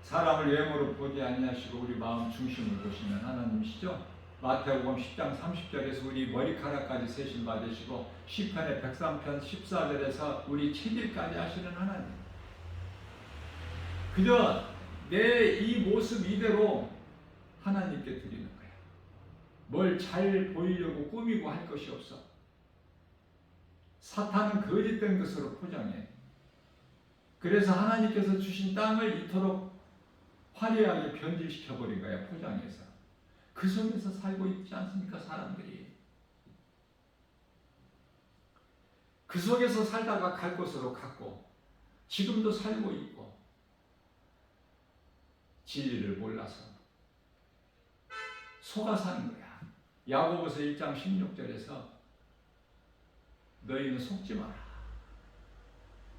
사람을 외모로 보지 아니하시고 우리 마음 중심을 보시는 하나님이시죠. 마태복음 10장 30절에서 우리 머리카락까지 세심 받으시고 시편의 103편 14절에서 우리 체질까지 하시는 하나님. 그저 내 이 모습 이대로 하나님께 드리는 거야. 뭘 잘 보이려고 꾸미고 할 것이 없어. 사탄은 거짓된 것으로 포장해. 그래서 하나님께서 주신 땅을 이토록 화려하게 변질시켜버린 거야, 포장해서. 그 속에서 살고 있지 않습니까, 사람들이? 그 속에서 살다가 갈 곳으로 갔고 지금도 살고 있고 진리를 몰라서 속아 사는 거야. 야고보서 1장 16절에서 너희는 속지 마라.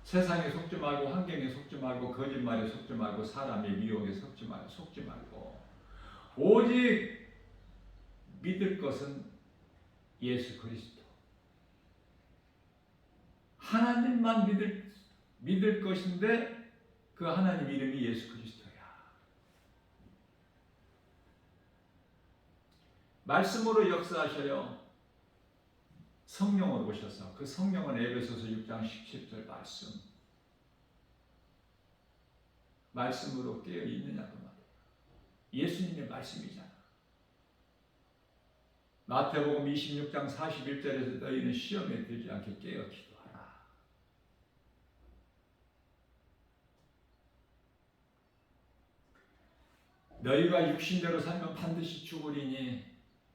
세상에 속지 말고 환경에 속지 말고 거짓말에 속지 말고 사람의 미혹에 속지 말고 오직 믿을 것은 예수 그리스도. 하나님만 믿을 것인데 그 하나님 이름이 예수 그리스도야. 말씀으로 역사하셔요. 성령으로 오셔서 그 성령은 에베소서 6장 17절 말씀으로 깨어 있느냐고 말이에요. 예수님의 말씀이잖아. 마태복음 26장 41절에서 너희는 시험에 들지 않게 깨어 기도하라. 너희가 육신대로 살면 반드시 죽으리니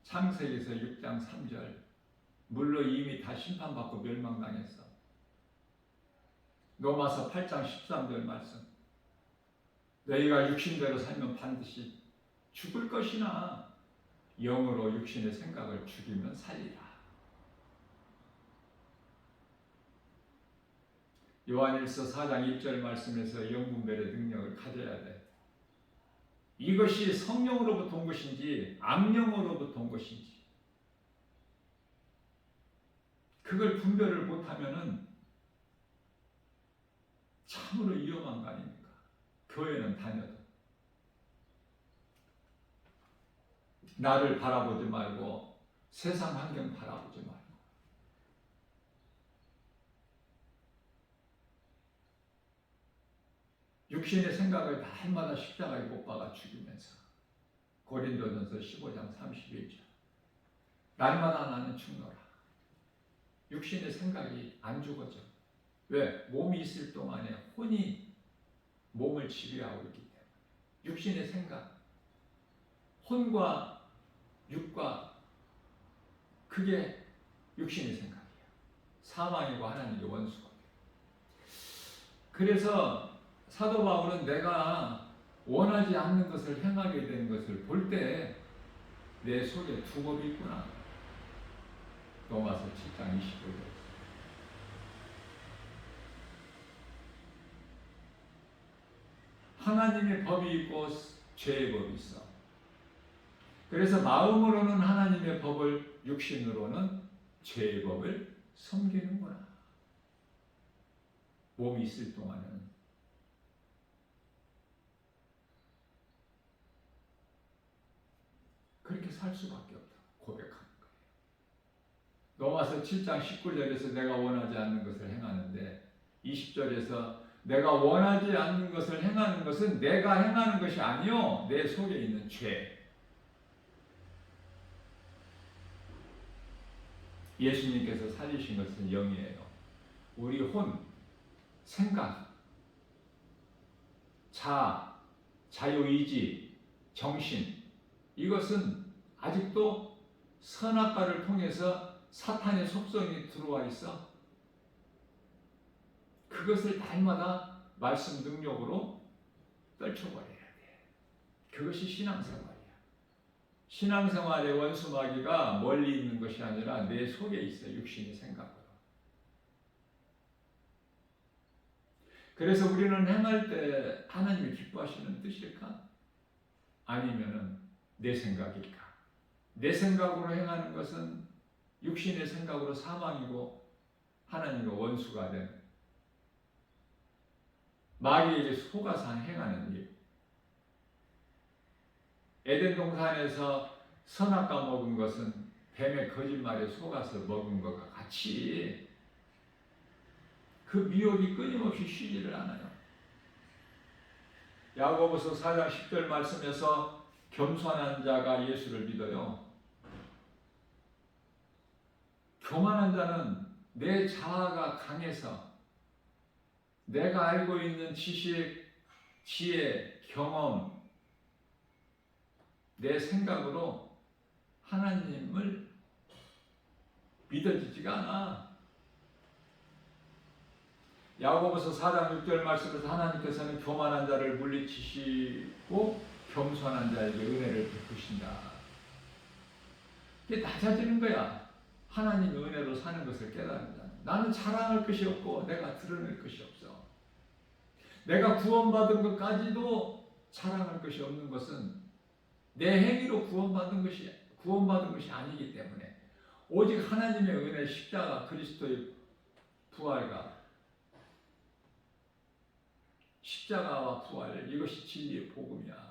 창세기에서 6장 3절 물로 이미 다 심판받고 멸망당했어. 로마서 8장 13절 말씀 너희가 육신대로 살면 반드시 죽을 것이나 영으로 육신의 생각을 죽이면 살리라. 요한일서 4장 1절 말씀에서 영분별의 능력을 가져야 돼. 이것이 성령으로부터 온 것인지 악령으로부터 온 것인지 그걸 분별을 못하면은 참으로 위험한 거 아닙니까? 교회는 다녀도 나를 바라보지 말고 세상 환경 바라보지 말고 육신의 생각을 날마다 십자가에 못 박아 죽이면서 고린도전서 15장 31절 날마다 나는 죽노라. 육신의 생각이 안 죽어져. 왜? 몸이 있을 동안에 혼이 몸을 지배하고 있기 때문에 육신의 생각 혼과 육과 그게 육신의 생각이에요. 사망이고 하나님의 원수가. 그래서 사도 바울은 내가 원하지 않는 것을 행하게 되는 것을 볼 때 내 속에 두 법이 있구나. 로마서 7장 25절. 하나님의 법이 있고 죄의 법이 있어. 그래서 마음으로는 하나님의 법을, 육신으로는 죄의 법을 섬기는구나. 몸이 있을 동안은. 그렇게 살 수밖에 없다. 고백하는 거예요. 로마서 7장 19절에서 내가 원하지 않는 것을 행하는데 20절에서 내가 원하지 않는 것을 행하는 것은 내가 행하는 것이 아니요 내 속에 있는 죄. 예수님께서 살리신 것은 영이에요. 우리 혼, 생각, 자유의지, 정신 이것은 아직도 선악과를 통해서 사탄의 속성이 들어와 있어. 그것을 날마다 말씀 능력으로 떨쳐버려야 돼. 그것이 신앙생활이야. 신앙생활의 원수마귀가 멀리 있는 것이 아니라 내 속에 있어. 육신의 생각으로. 그래서 우리는 행할 때 하나님이 기뻐하시는 뜻일까? 아니면은 내 생각일까? 내 생각으로 행하는 것은 육신의 생각으로 사망이고 하나님과 원수가 된 마귀에게 속아서 행하는 일. 에덴 동산에서 선악과 먹은 것은 뱀의 거짓말에 속아서 먹은 것과 같이 그 미혹이 끊임없이 쉬지를 않아요. 야고보서 4장 10절 말씀에서 겸손한 자가 예수를 믿어요. 교만한 자는 내 자아가 강해서 내가 알고 있는 지식, 지혜, 경험, 내 생각으로 하나님을 믿어지지가 않아. 야고보서 4장 6절 말씀에서 하나님께서는 교만한 자를 물리치시고 겸손한 자에게 은혜를 베푸신다. 그게 낮아지는 거야. 하나님 은혜로 사는 것을 깨달은 자는. 나는 자랑할 것이 없고 내가 드러낼 것이 없어. 내가 구원받은 것까지도 자랑할 것이 없는 것은 내 행위로 구원받은 것이 아니기 때문에 오직 하나님의 은혜, 십자가, 그리스도의 부활과 십자가와 부활, 이것이 진리의 복음이야.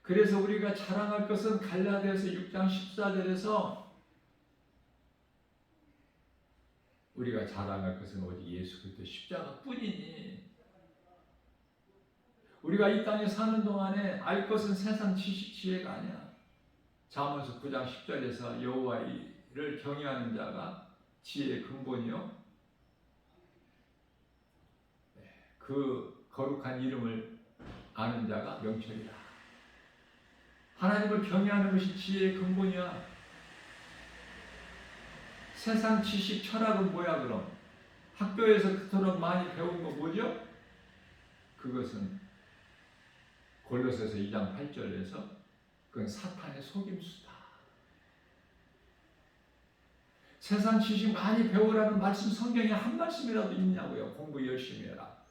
그래서 우리가 자랑할 것은 갈라디아서 6장 14절에서 우리가 자랑할 것은 오직 예수 그리스도 십자가뿐이니, 우리가 이 땅에 사는 동안에 알 것은 세상 지식 지혜가 아니야. 잠언서 9장 10절에서 여호와를 경외하는 자가 지혜의 근본이요, 그 거룩한 이름을 아는 자가 명철이라. 하나님을 경외하는 것이 지혜의 근본이야. 세상 지식, 철학은 뭐야 그럼? 학교에서 그토록 많이 배운 거 뭐죠? 그것은 골로새서 2장 8절에서 그건 사탄의 속임수다. 세상 지식 많이 배우라는 말씀 성경에 한 말씀이라도 있냐고요. 공부 열심히 해라.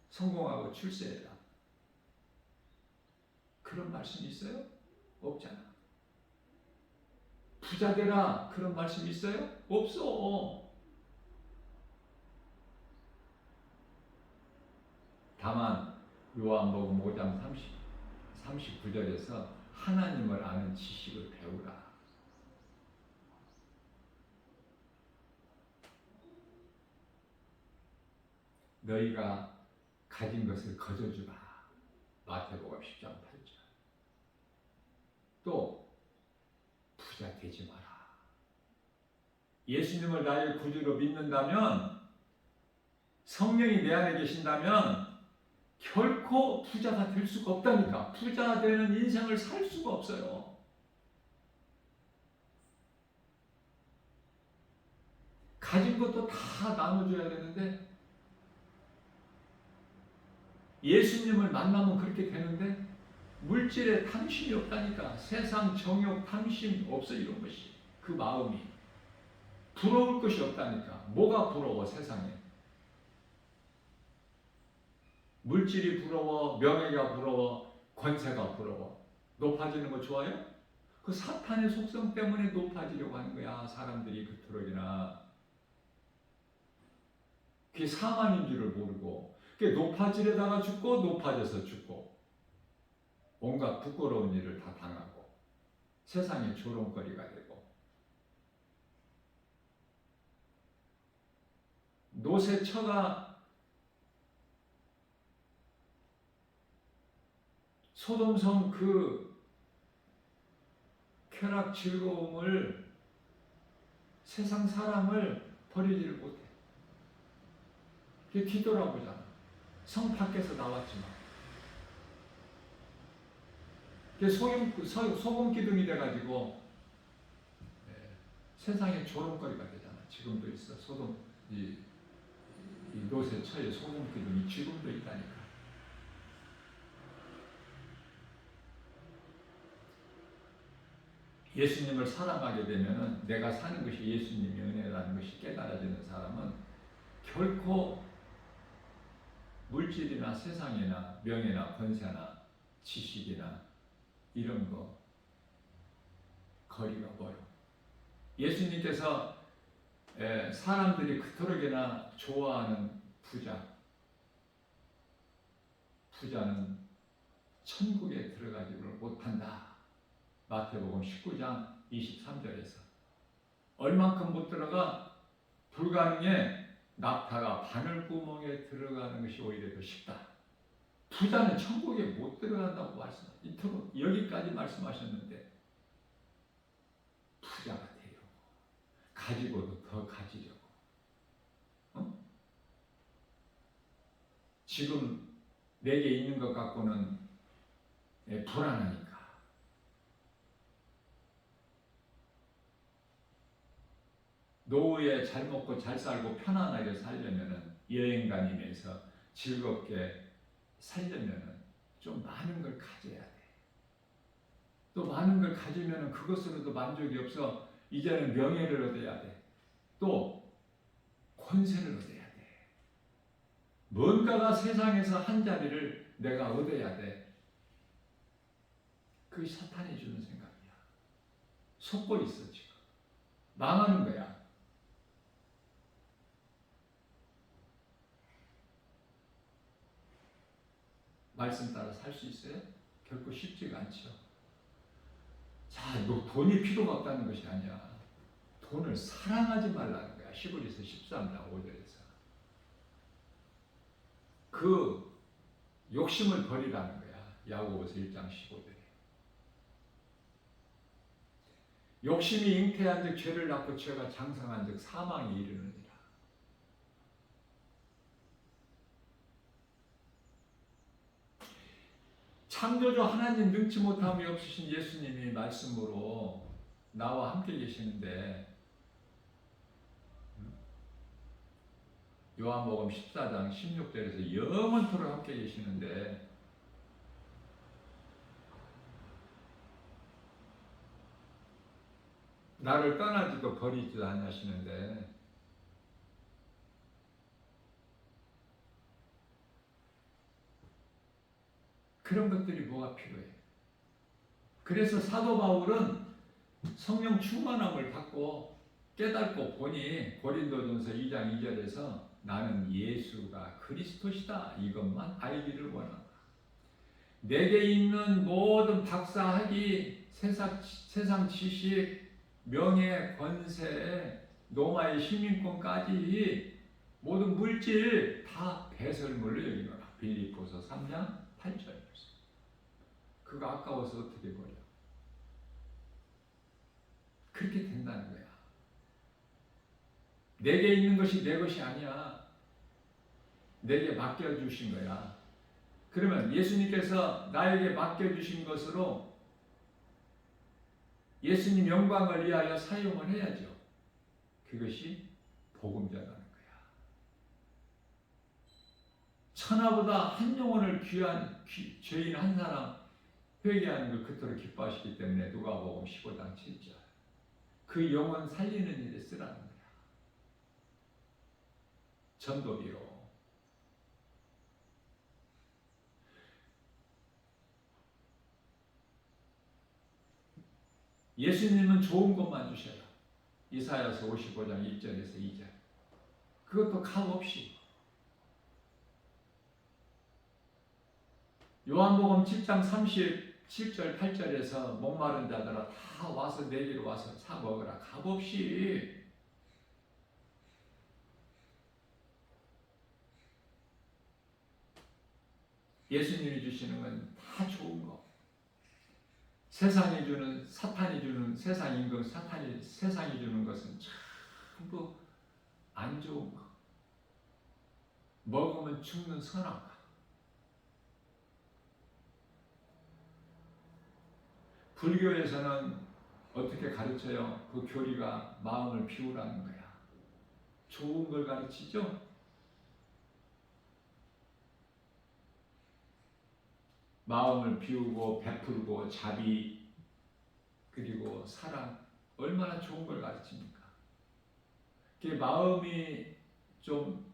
성공하고 출세해라. 그런 말씀이 있어요? 없잖아. 부자 되라. 그런 말씀이 있어요? 없어. 다만 요한복음 5장 39절에서 하나님을 아는 지식을 배우라. 너희가 가진 것을 거저주라. 마태복음 10장 8절. 또 부자 되지 마라. 예수님을 나의 구주로 믿는다면, 성령이 내 안에 계신다면 결코 부자가 될 수가 없다니까. 부자 되는 인생을 살 수가 없어요. 가진 것도 다 나눠줘야 되는데, 예수님을 만나면 그렇게 되는데 물질에 탐심이 없다니까. 세상 정욕 탐심 없어. 이런 것이, 그 마음이 부러울 것이 없다니까. 뭐가 부러워? 세상에 물질이 부러워, 명예가 부러워, 권세가 부러워. 높아지는 거 좋아요? 그 사탄의 속성 때문에 높아지려고 하는 거야. 사람들이 그토록이나. 그게 사망인 줄을 모르고, 그게 높아지려다가 죽고 높아져서 죽고 온갖 부끄러운 일을 다 당하고 세상의 조롱거리가 되고, 노새처가 소돔성 그 쾌락 즐거움을, 세상 사랑을 버리지를 못해. 그게 뒤돌아보잖아. 성 밖에서 나왔지만 그게 소금 기둥이 돼가지고 세상의 조롱거리가 되잖아. 지금도 있어. 소돔, 이 노새처의 소금 기둥이 지금도 있다니까. 예수님을 사랑하게 되면은, 내가 사는 것이 예수님의 은혜라는 것이 깨달아지는 사람은 결코 물질이나 세상이나 명예나 권세나 지식이나 이런 거 거리가 멀어. 예수님께서 사람들이 그토록이나 좋아하는 부자는 천국에 들어가지를 못한다. 마태복음 19장 23절에서 얼만큼 못 들어가? 불가능해. 낙타가 바늘구멍에 들어가는 것이 오히려 더 쉽다. 부자는 천국에 못 들어간다고 이토록 여기까지 말씀하셨는데, 부자가 되려고, 가지고도 더 가지려고. 지금 내게 있는 것 갖고는 불안하니까. 노후에 잘 먹고 잘 살고 편안하게 살려면은, 여행 다니면서 즐겁게 살려면은 좀 많은 걸 가져야 돼. 또 많은 걸 가지면 그것으로도 만족이 없어. 이제는 명예를 얻어야 돼. 또 권세를 얻어야 돼. 뭔가가 세상에서 한 자리를 내가 얻어야 돼. 그게 사탄이 주는 생각이야. 속고 있어 지금. 망하는 거야. 말씀 따라 살 수 있어요? 결코 쉽지가 않죠. 자, 너 돈이 필요가 없다는 것이 아니야. 돈을 사랑하지 말라는 거야. 히브리서 13장 5절에서. 그 욕심을 버리라는 거야. 야고보서 1장 15절에. 욕심이 잉태한 즉 죄를 낳고 죄가 장성한 즉 사망에 이르느니라. 창조주 하나님 능치 못함이 없으신 예수님이 말씀으로 나와 함께 계시는데 요한복음 14장 16절에서 영원토록 함께 계시는데 나를 떠나지도 버리지도 않으시는데 그런 것들이 뭐가 필요해? 그래서 사도 바울은 성령 충만함을 받고 깨닫고 보니 고린도전서 2장 2절에서 나는 예수가 그리스도시다 이것만 알기를 원한다. 내게 있는 모든 박사학위, 세상 지식, 명예, 권세, 노마의 시민권까지 모든 물질 다 배설물로 여기노라. 빌립보서 3장 8절. 그거 아까워서 어떻게 버려? 그렇게 된다는 거야. 내게 있는 것이 내 것이 아니야. 내게 맡겨주신 거야. 그러면 예수님께서 나에게 맡겨주신 것으로 예수님 영광을 위하여 사용을 해야죠. 그것이 복음 전하는 거야. 천하보다 한 영혼을 귀한 죄인 한 사람 회개하는 걸 그토록 기뻐하시기 때문에 누가복음 15장 7절 그 영혼 살리는 일에 쓰라는 거야. 전도비로. 예수님은 좋은 것만 주셔요. 이사야서 55장 1절에서 2절. 그것도 값 없이. 요한복음 7장 37절 8절에서 목마른 자들아 다 와서 내게로 와서 사 먹으라. 값 없이. 예수님이 주시는 건 다 좋은 거. 세상이 주는 사탄이 주는 세상 임금 세상이 주는 것은 전부 안 좋은 거. 먹으면 죽는 선악과. 불교에서는 어떻게 가르쳐요? 그 교리가 마음을 비우라는 거야. 좋은 걸 가르치죠? 마음을 비우고 베풀고 자비 그리고 사랑 얼마나 좋은 걸 가르칩니까? 그 마음이 좀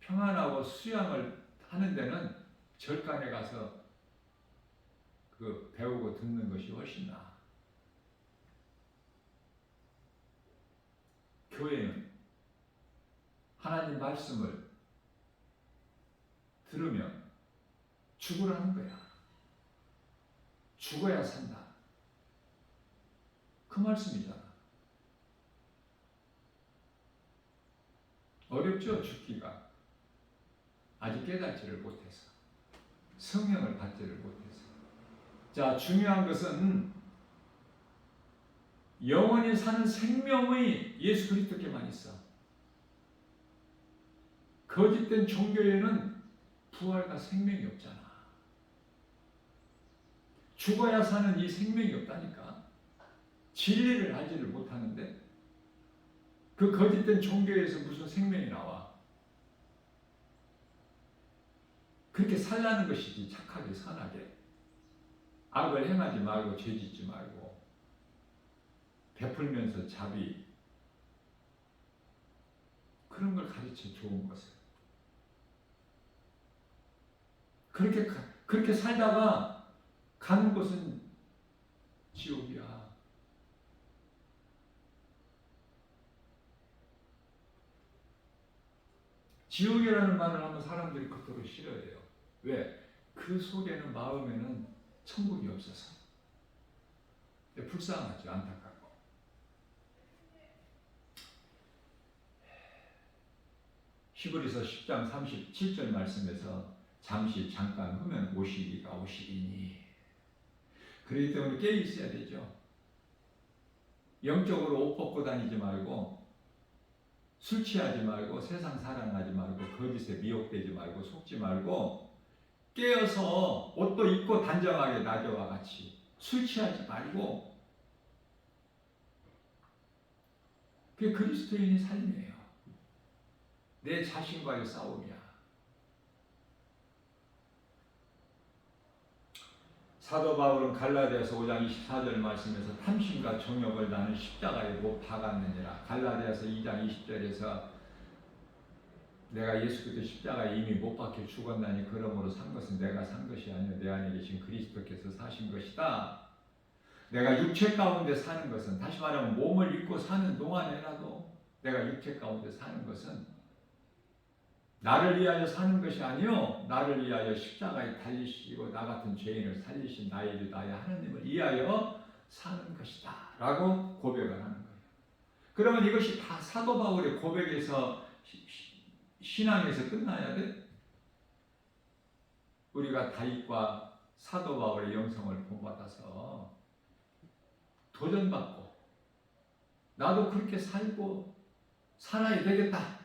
평안하고 수양을 하는 데는 절간에 가서 그 배우고 듣는 것이 훨씬 나아. 교회는 하나님 말씀을 들으면 죽으라는 거야. 죽어야 산다. 그 말씀이잖아. 어렵죠, 죽기가. 아직 깨닫지를 못해서. 성령을 받지를 못해서. 자, 중요한 것은 영원히 사는 생명의 예수 그리스도께만 있어. 거짓된 종교에는 부활과 생명이 없잖아. 죽어야 사는 이 생명이 없다니까. 진리를 알지를 못하는데 그 거짓된 종교에서 무슨 생명이 나와. 그렇게 살라는 것이지 착하게 선하게. 악을 행하지 말고 죄짓지 말고 베풀면서 자비 그런 걸 가르쳐 좋은 것을 그렇게 살다가 가는 곳은 지옥이야. 지옥이라는 말을 하면 사람들이 그토록 싫어해요. 왜? 그 속에는 마음에는 천국이 없어서 불쌍하죠. 안타깝고. 히브리서 10장 37절 말씀에서 잠깐 후면 오시리가 오시리니 그렇기 때문에 깨어 있어야 되죠. 영적으로 옷 벗고 다니지 말고 술 취하지 말고 세상 사랑하지 말고 거짓에 미혹되지 말고 속지 말고 깨어서 옷도 입고 단정하게 나저와 같이 술 취하지 말고 그게 그리스도인의 삶이에요. 내 자신과의 싸움이야. 사도 바울은 갈라디아서 5장 24절 말씀에서 탐심과 정욕을 나는 십자가에 못 박았느니라. 갈라디아서 2장 20절에서 내가 예수 그리스도 십자가에 이미 못 박혀 죽었나니 그러므로 산 것은 내가 산 것이 아니요 내 안에 계신 그리스도께서 사신 것이다. 내가 육체 가운데 사는 것은 다시 말하면 몸을 입고 사는 동안에라도 내가 육체 가운데 사는 것은 나를 위하여 사는 것이 아니요 나를 위하여 십자가에 달리시고 나 같은 죄인을 살리신 나의 주 나의 하나님을 위하여 사는 것이다 라고 고백을 하는 거예요. 그러면 이것이 다 사도 바울의 고백에서 신앙에서 끝나야 돼? 우리가 다윗과 사도 바울의 영성을 본받아서 도전받고 나도 그렇게 살고 살아야 되겠다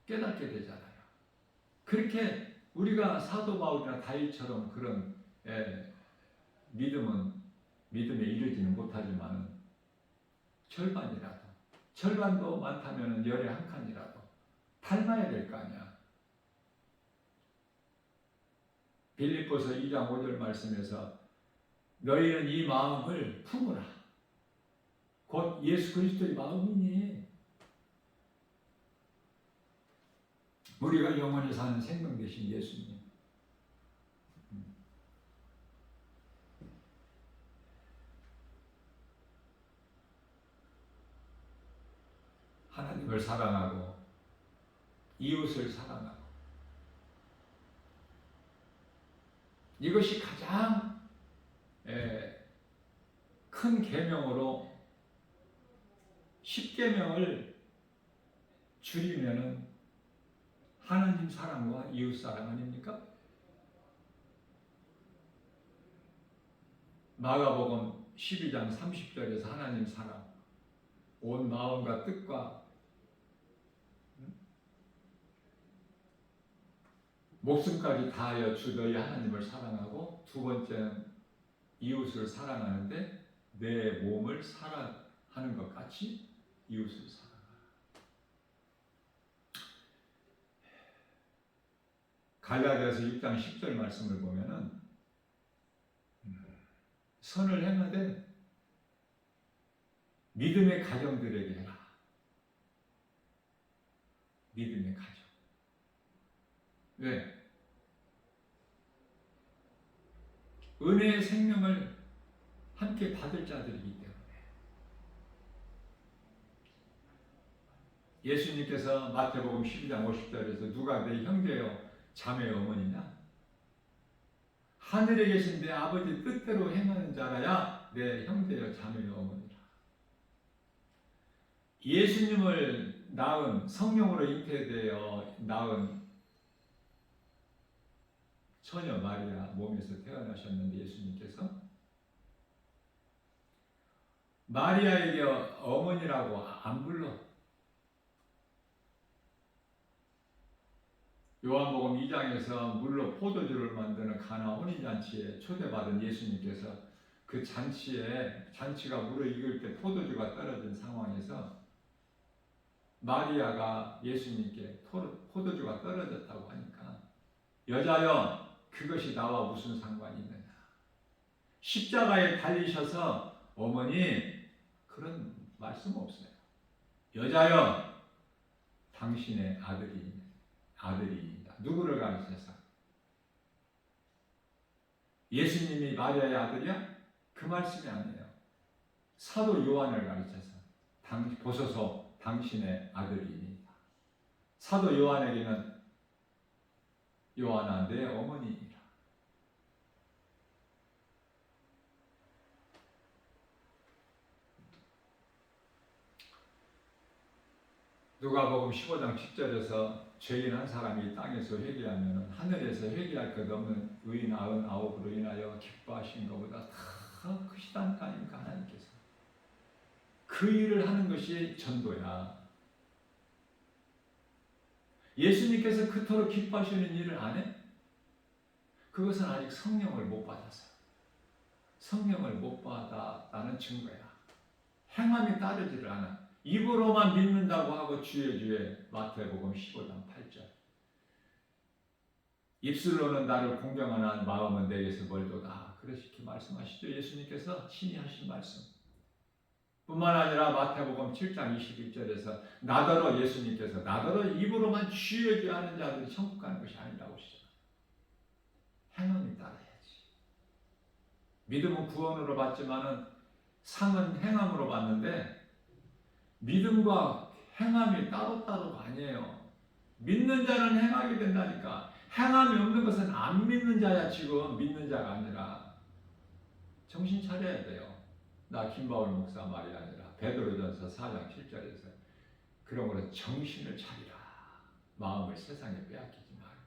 깨닫게 되잖아요. 그렇게 우리가 사도 바울이나 다윗처럼 그런 믿음에 이르지는 못하지만 절반도 많다면 열에 한 칸이라도 닮아야 될 거 아니야. 빌립보서 2장 5절 말씀에서 너희는 이 마음을 품으라. 곧 예수 그리스도의 마음이니 우리가 영원히 사는 생명 되신 예수님. 하나님을 사랑하고 이웃을 사랑하고 이것이 가장 큰 계명으로 10계명을 줄이면은 하나님 사랑과 이웃 사랑 아닙니까? 마가복음 12장 30절에서 하나님 사랑 온 마음과 뜻과 목숨까지 다하여 주 너희 하나님을 사랑하고 두 번째는 이웃을 사랑하는데 내 몸을 사랑하는 것 같이 이웃을 사랑하라. 갈라디아서 6장 10절 말씀을 보면은 선을 행하되 믿음의 가정들에게 해라. 믿음의 가정. 왜? 은혜의 생명을 함께 받을 자들이기 때문에 예수님께서 마태복음 12장 50절에서 누가 내 형제요 자매요 어머니냐? 하늘에 계신 내 아버지 뜻대로 행하는 자라야 내 형제요 자매요 어머니라. 예수님을 낳은 성령으로 잉태되어 낳은 처녀 마리아 몸에서 태어나셨는데 예수님께서 마리아에게 어머니라고 안 불러. 요한복음 2장에서 물로 포도주를 만드는 가나 혼인잔치에 초대받은 예수님께서 그 잔치가 무르익을 때 포도주가 떨어진 상황에서 마리아가 예수님께 포도주가 떨어졌다고 하니까 여자여 그것이 나와 무슨 상관이 있느냐. 십자가에 달리셔서 어머니 그런 말씀 없어요. 여자여 당신의 아들이다. 누구를 가르쳐서? 예수님이 마리아의 아들이야? 그 말씀이 아니에요. 사도 요한을 가르쳐서 보소서 당신의 아들이니이다. 사도 요한에게는 요한아 내 어머니이라. 누가복음 15장 10절에서 죄인 한 사람이 땅에서 회개하면 하늘에서 회개할 것 없는 의인 99으로 인하여 기뻐하신 것보다 더 크시다는 거 아닙니까? 하나님께서 그 일을 하는 것이 전도야. 예수님께서 그토록 기뻐하시는 일을 안 해? 그것은 아직 성령을 못 받아서. 성령을 못 받았다는 증거야. 행함이 따르지를 않아. 입으로만 믿는다고 하고 주의 마태복음 15장 8절. 입술로는 나를 공경하는 마음은 내게서 멀도다. 그렇게 말씀하시죠. 예수님께서 친히 하신 말씀. 뿐만 아니라 마태복음 7장 21절에서 나더러 예수님께서 나더러 입으로만 주의 하는 자들이 천국 가는 것이 아니라고 하시잖아요. 행함이 따라야지. 믿음은 구원으로 받지만은 상은 행함으로 받는데 믿음과 행함이 따로따로가 아니에요. 믿는 자는 행하게 된다니까. 행함이 없는 것은 안 믿는 자야. 지금 믿는 자가 아니라. 정신 차려야 돼요. 나 김바울 목사 말이 아니라 베드로전서 4장 7절에서 그러므로 정신을 차리라. 마음을 세상에 빼앗기지 말고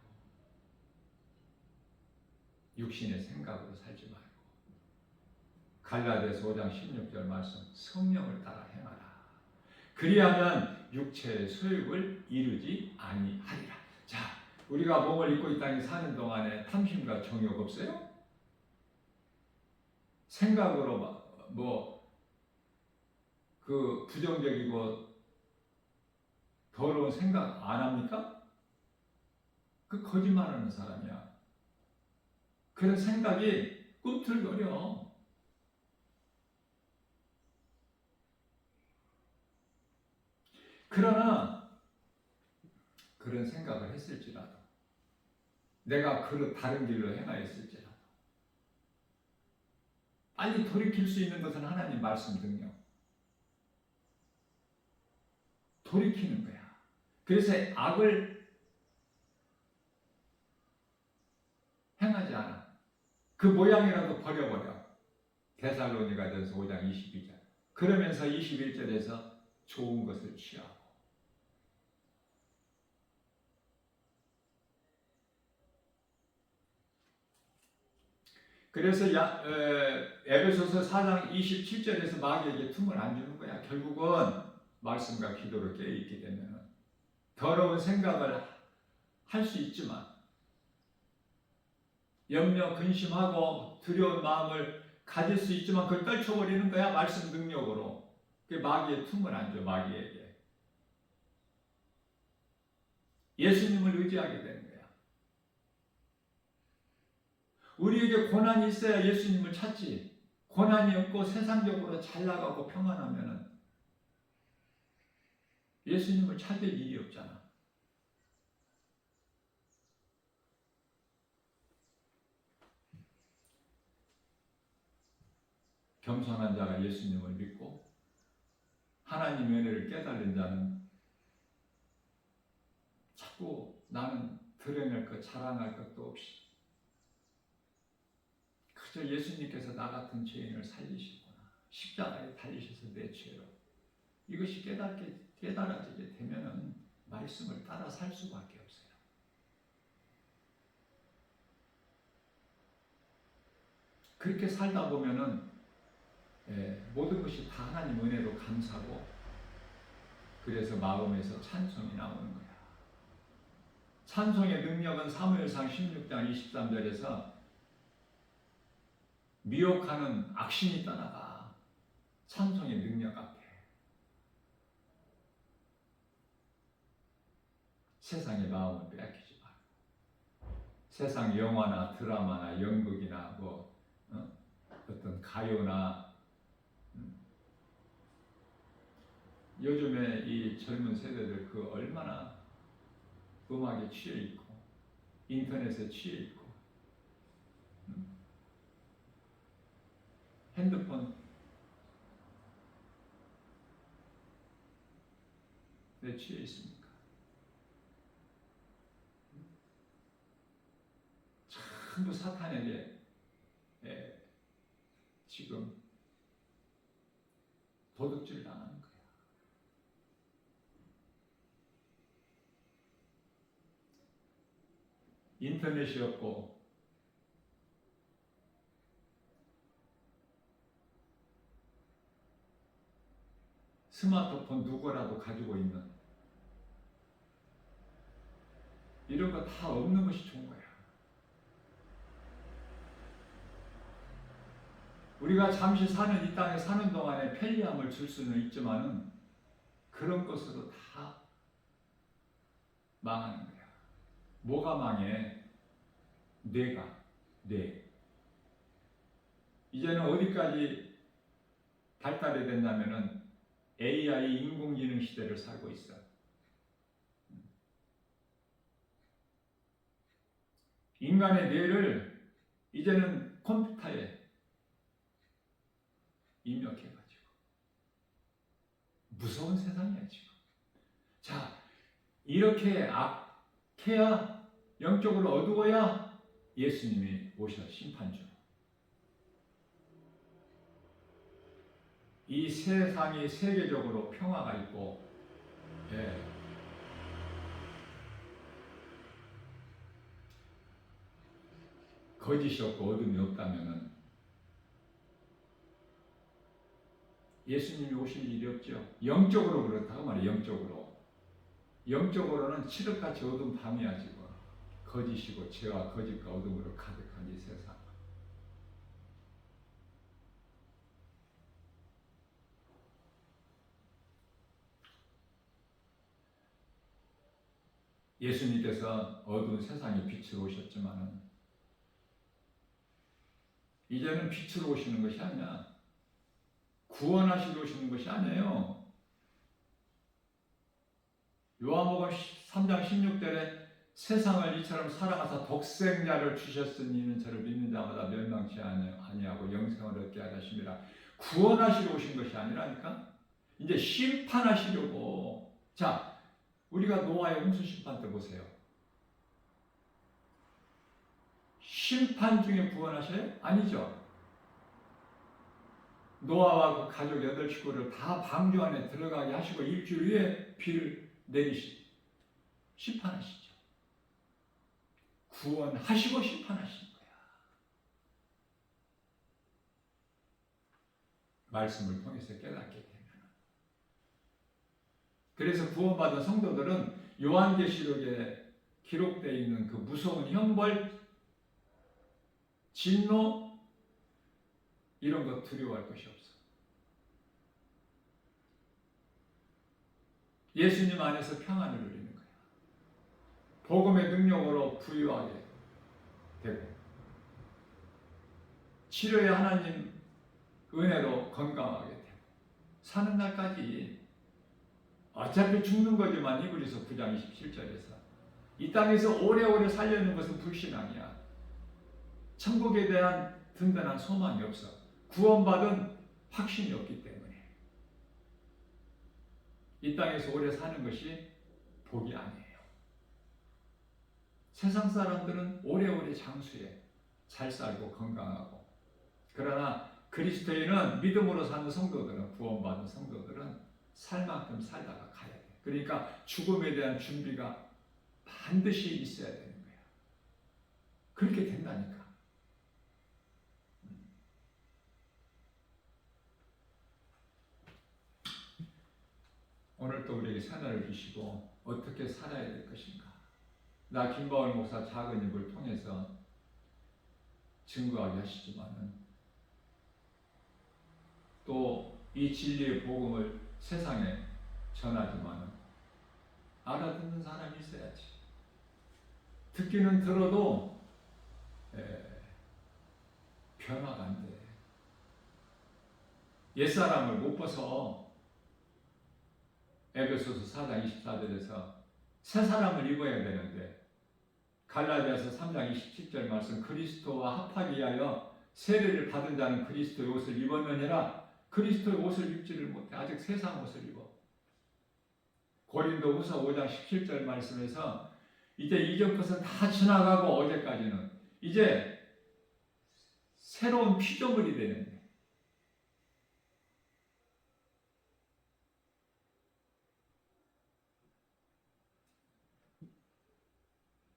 육신의 생각으로 살지 말고 갈라디아서 5장 16절 말씀 성령을 따라 행하라. 그리하면 육체의 소욕을 이루지 아니하리라. 자, 우리가 몸을 입고 이 땅에 사는 동안에 탐심과 정욕 없어요? 생각으로 그 부정적이고 더러운 생각 안 합니까? 그 거짓말하는 사람이야. 그런 생각이 꿈틀거려. 그러나 그런 생각을 했을지라도 내가 다른 길로 행하였을지라도 빨리 돌이킬 수 있는 것은 하나님 말씀 등요. 돌이키는 거야. 그래서 악을 행하지 않아. 그 모양이라도 버려버려. 데살로니가전서 5장 22절. 그러면서 21절에서 좋은 것을 취하고 그래서 에베소서 4장 27절에서 마귀에게 틈을 안 주는 거야. 결국은 말씀과 기도를 깨있게 되면 더러운 생각을 할 수 있지만 염려, 근심하고 두려운 마음을 가질 수 있지만 그걸 떨쳐버리는 거야. 말씀 능력으로. 그 마귀의 틈을 안 줘. 마귀에게. 예수님을 의지하게 되는 거야. 우리에게 고난이 있어야 예수님을 찾지. 고난이 없고 세상적으로 잘 나가고 평안하면 예수님을 찾을 일이 없잖아. 겸손한 자가 예수님을 믿고 하나님의 은혜를 깨달은 자는 자꾸 나는 드러낼 것, 자랑할 것도 없이 그저 예수님께서 나 같은 죄인을 살리시구나. 십자가에 달리셔서 내 죄로. 이것이 깨달아지게 되면은 말씀을 따라 살 수밖에 없어요. 그렇게 살다 보면은 모든 것이 다 하나님 은혜로 감사고 그래서 마음에서 찬송이 나오는 거야. 찬송의 능력은 사무엘상 16장 23절에서 미혹하는 악신이 떠나가. 찬송의 능력 앞에 세상의 마음을 빼앗기지 말고 세상 영화나 드라마나 연극이나 어떤 가요나 요즘에 이 젊은 세대들 그 얼마나 음악에 취해 있고 인터넷에 취해 있고 핸드폰에 취해 있습니까? 전부 사탄에게 지금 도둑질 당하는 거예요. 인터넷이 없고 스마트폰 누구라도 가지고 있는 이런 거 다 없는 것이 좋은 거야. 우리가 잠시 사는 이 땅에 사는 동안에 편리함을 줄 수는 있지만은 그런 것으로 다 망하는 거야. 뭐가 망해? 뇌. 이제는 어디까지 발달이 됐냐면은 AI 인공지능 시대를 살고 있어. 인간의 뇌를 이제는 컴퓨터에 입력해가지고 무서운 세상이야 지금. 자, 이렇게 악해야 영적으로 어두워야 예수님이 오셔 심판주로. 이 세상이 세계적으로 평화가 있고, 거짓이 없고 어둠이 없다면은 예수님이 오실 일이 없죠. 영적으로 그렇다고 말이에요. 영적으로는 칠흑같이 어두운 밤이야 지금. 거짓이고 죄와 거짓과 어둠으로 가득한 이 세상. 예수님께서 어두운 세상에 빛으로 오셨지만은 이제는 빛으로 오시는 것이 아니야. 구원하시러 오시는 것이 아니에요. 요한복음 3장 16절에 세상을 이처럼 사랑하사 독생자를 주셨으니 이는 저를 믿는 자마다 멸망치 아니하고 영생을 얻게 하심이라. 구원하시러 오신 것이 아니라니까. 이제 심판하시려고. 자, 우리가 노아의 홍수 심판 때 보세요. 심판 중에 구원하셔요? 아니죠. 노아와 그 가족 8식구를 다 방주 안에 들어가게 하시고 일주일 후에 비를 내리시 심판하시죠. 구원하시고 심판하시는 거야. 말씀을 통해서 깨닫게 되면. 그래서 구원받은 성도들은 요한계시록에 기록되어 있는 그 무서운 형벌, 진노 이런 것 두려워할 것이 없어. 예수님 안에서 평안을 누리는 거야. 복음의 능력으로 부유하게 되고 치료의 하나님 은혜로 건강하게 되고 사는 날까지 어차피 죽는 거지만 히브리서 9장 27절에서 이 땅에서 오래오래 살려는 것은 불신앙이야. 천국에 대한 든든한 소망이 없어. 구원받은 확신이 없기 때문에 이 땅에서 오래 사는 것이 복이 아니에요. 세상 사람들은 오래오래 장수해 잘 살고 건강하고, 그러나 그리스도인은 믿음으로 사는 성도들은, 구원받은 성도들은 살 만큼 살다가 가야 돼. 그러니까 죽음에 대한 준비가 반드시 있어야 되는 거야. 그렇게 된다니까. 오늘 또 우리에게 새날을 주시고 어떻게 살아야 될 것인가. 나 김바울 목사 작은 입을 통해서 증거하게 하시지만은 또 이 진리의 복음을 세상에 전하지만은 알아듣는 사람이 있어야지. 듣기는 들어도 변화가 안 돼. 옛사람을 못 벗어. 에베소서 4장 24절에서 새 사람을 입어야 되는데, 갈라디아서 3장 27절 말씀, 그리스도와 합하기 위하여 세례를 받은 자는 그리스도의 옷을 입었느니라. 그리스도의 옷을 입지를 못해. 아직 세상 옷을 입어. 고린도후서 5장 17절 말씀에서 이제 이전 것은 다 지나가고 어제까지는 이제 새로운 피조물이 되는 거예요.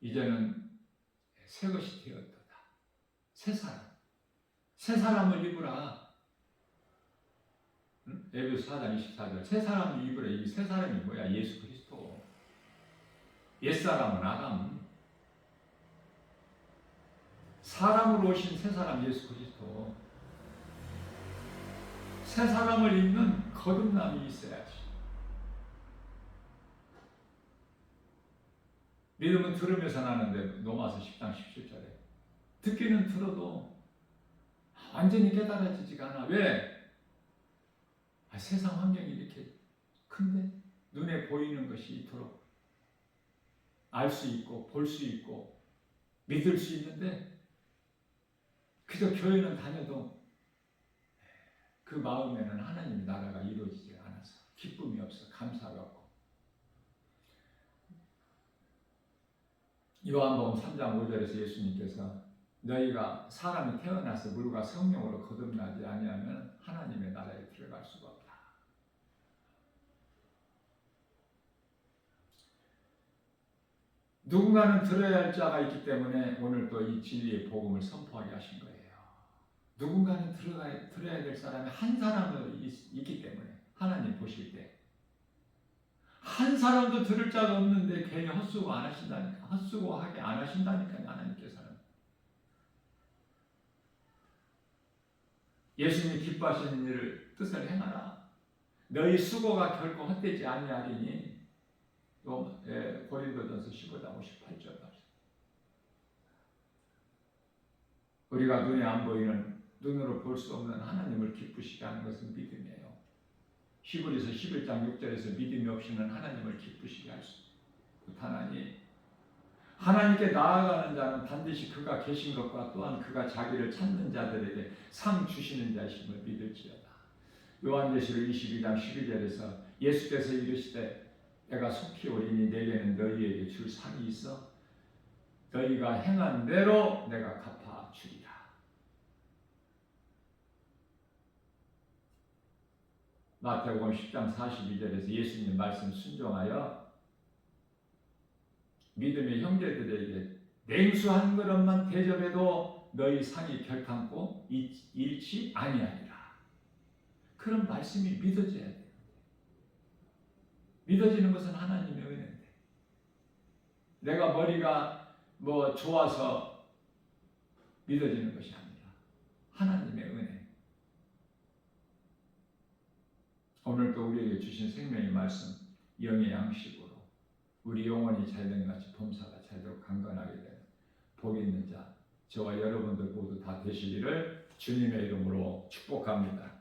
이제는 새 것이 되었도다. 새 사람. 새 사람을 입으라. 에베소 4장 24절. 새 사람을 입으라. 이 새 사람이 뭐야? 예수 그리스도. 옛사람은 아담. 사람으로 오신 새 사람 예수 그리스도. 새 사람을 입는 거듭남이 있어야지. 믿음은 들으면서 나는데 로마서 10장 17절에 듣기는 들어도 완전히 깨달아지지가 않아. 왜? 세상 환경이 이렇게 큰데 눈에 보이는 것이 이토록 알 수 있고 볼 수 있고 믿을 수 있는데 그저 교회는 다녀도 그 마음에는 하나님의 나라가 이루어지지 않아서 기쁨이 없어. 감사가 없고. 요한복음 3장 5절에서 예수님께서 너희가 사람이 태어나서 물과 성령으로 거듭나지 아니하면 하나님의 나라에 들어갈 수가 없다. 누군가는 들어야 할 자가 있기 때문에 오늘 또 이 진리의 복음을 선포하게 하신 거예요. 누군가는 들어야 될 사람이 한 사람은 있기 때문에 하나님 보실 때 한 사람도 들을 자가 없는데 괜히 헛수고 안 하신다니까. 헛수고하게 안 하신다니까요. 하나님께서는. 예수님이 기뻐하시는 일을 뜻을 행하라. 너희 수고가 결코 헛되지 아니하리니. 고린도전서 15장 58절 말씀. 우리가 눈에 안 보이는, 눈으로 볼 수 없는 하나님을 기쁘시게 하는 것은 믿음이에요. 히브리서 11장 6절에서 믿음이 없이는 하나님을 기쁘시게 할 수 못하나니 하나님께 나아가는 자는 반드시 그가 계신 것과 또한 그가 자기를 찾는 자들에게 상 주시는 자이심을 믿을지어다. 요한계시록 22장 12절에서 예수께서 이르시되 내가 속히 오리니 내게는 너희에게 줄 상이 있어 너희가 행한 대로 내가 갚아 주리라. 마태복음 10장 42절에서 예수님 말씀 순종하여 믿음의 형제들에게 냉수 한 그릇만 대접해도 너희 상이 결탄코 잃지 아니하리라. 그런 말씀이 믿어져야 돼요. 믿어지는 것은 하나님의 은혜인데 내가 머리가 좋아서 믿어지는 것이 아니라 하나님의 은혜. 오늘 또 우리에게 주신 생명의 말씀, 영의 양식으로 우리 영혼이 잘된 같이 범사가 잘되고 강건하게 되는 복 있는 자, 저와 여러분들 모두 다 되시기를 주님의 이름으로 축복합니다.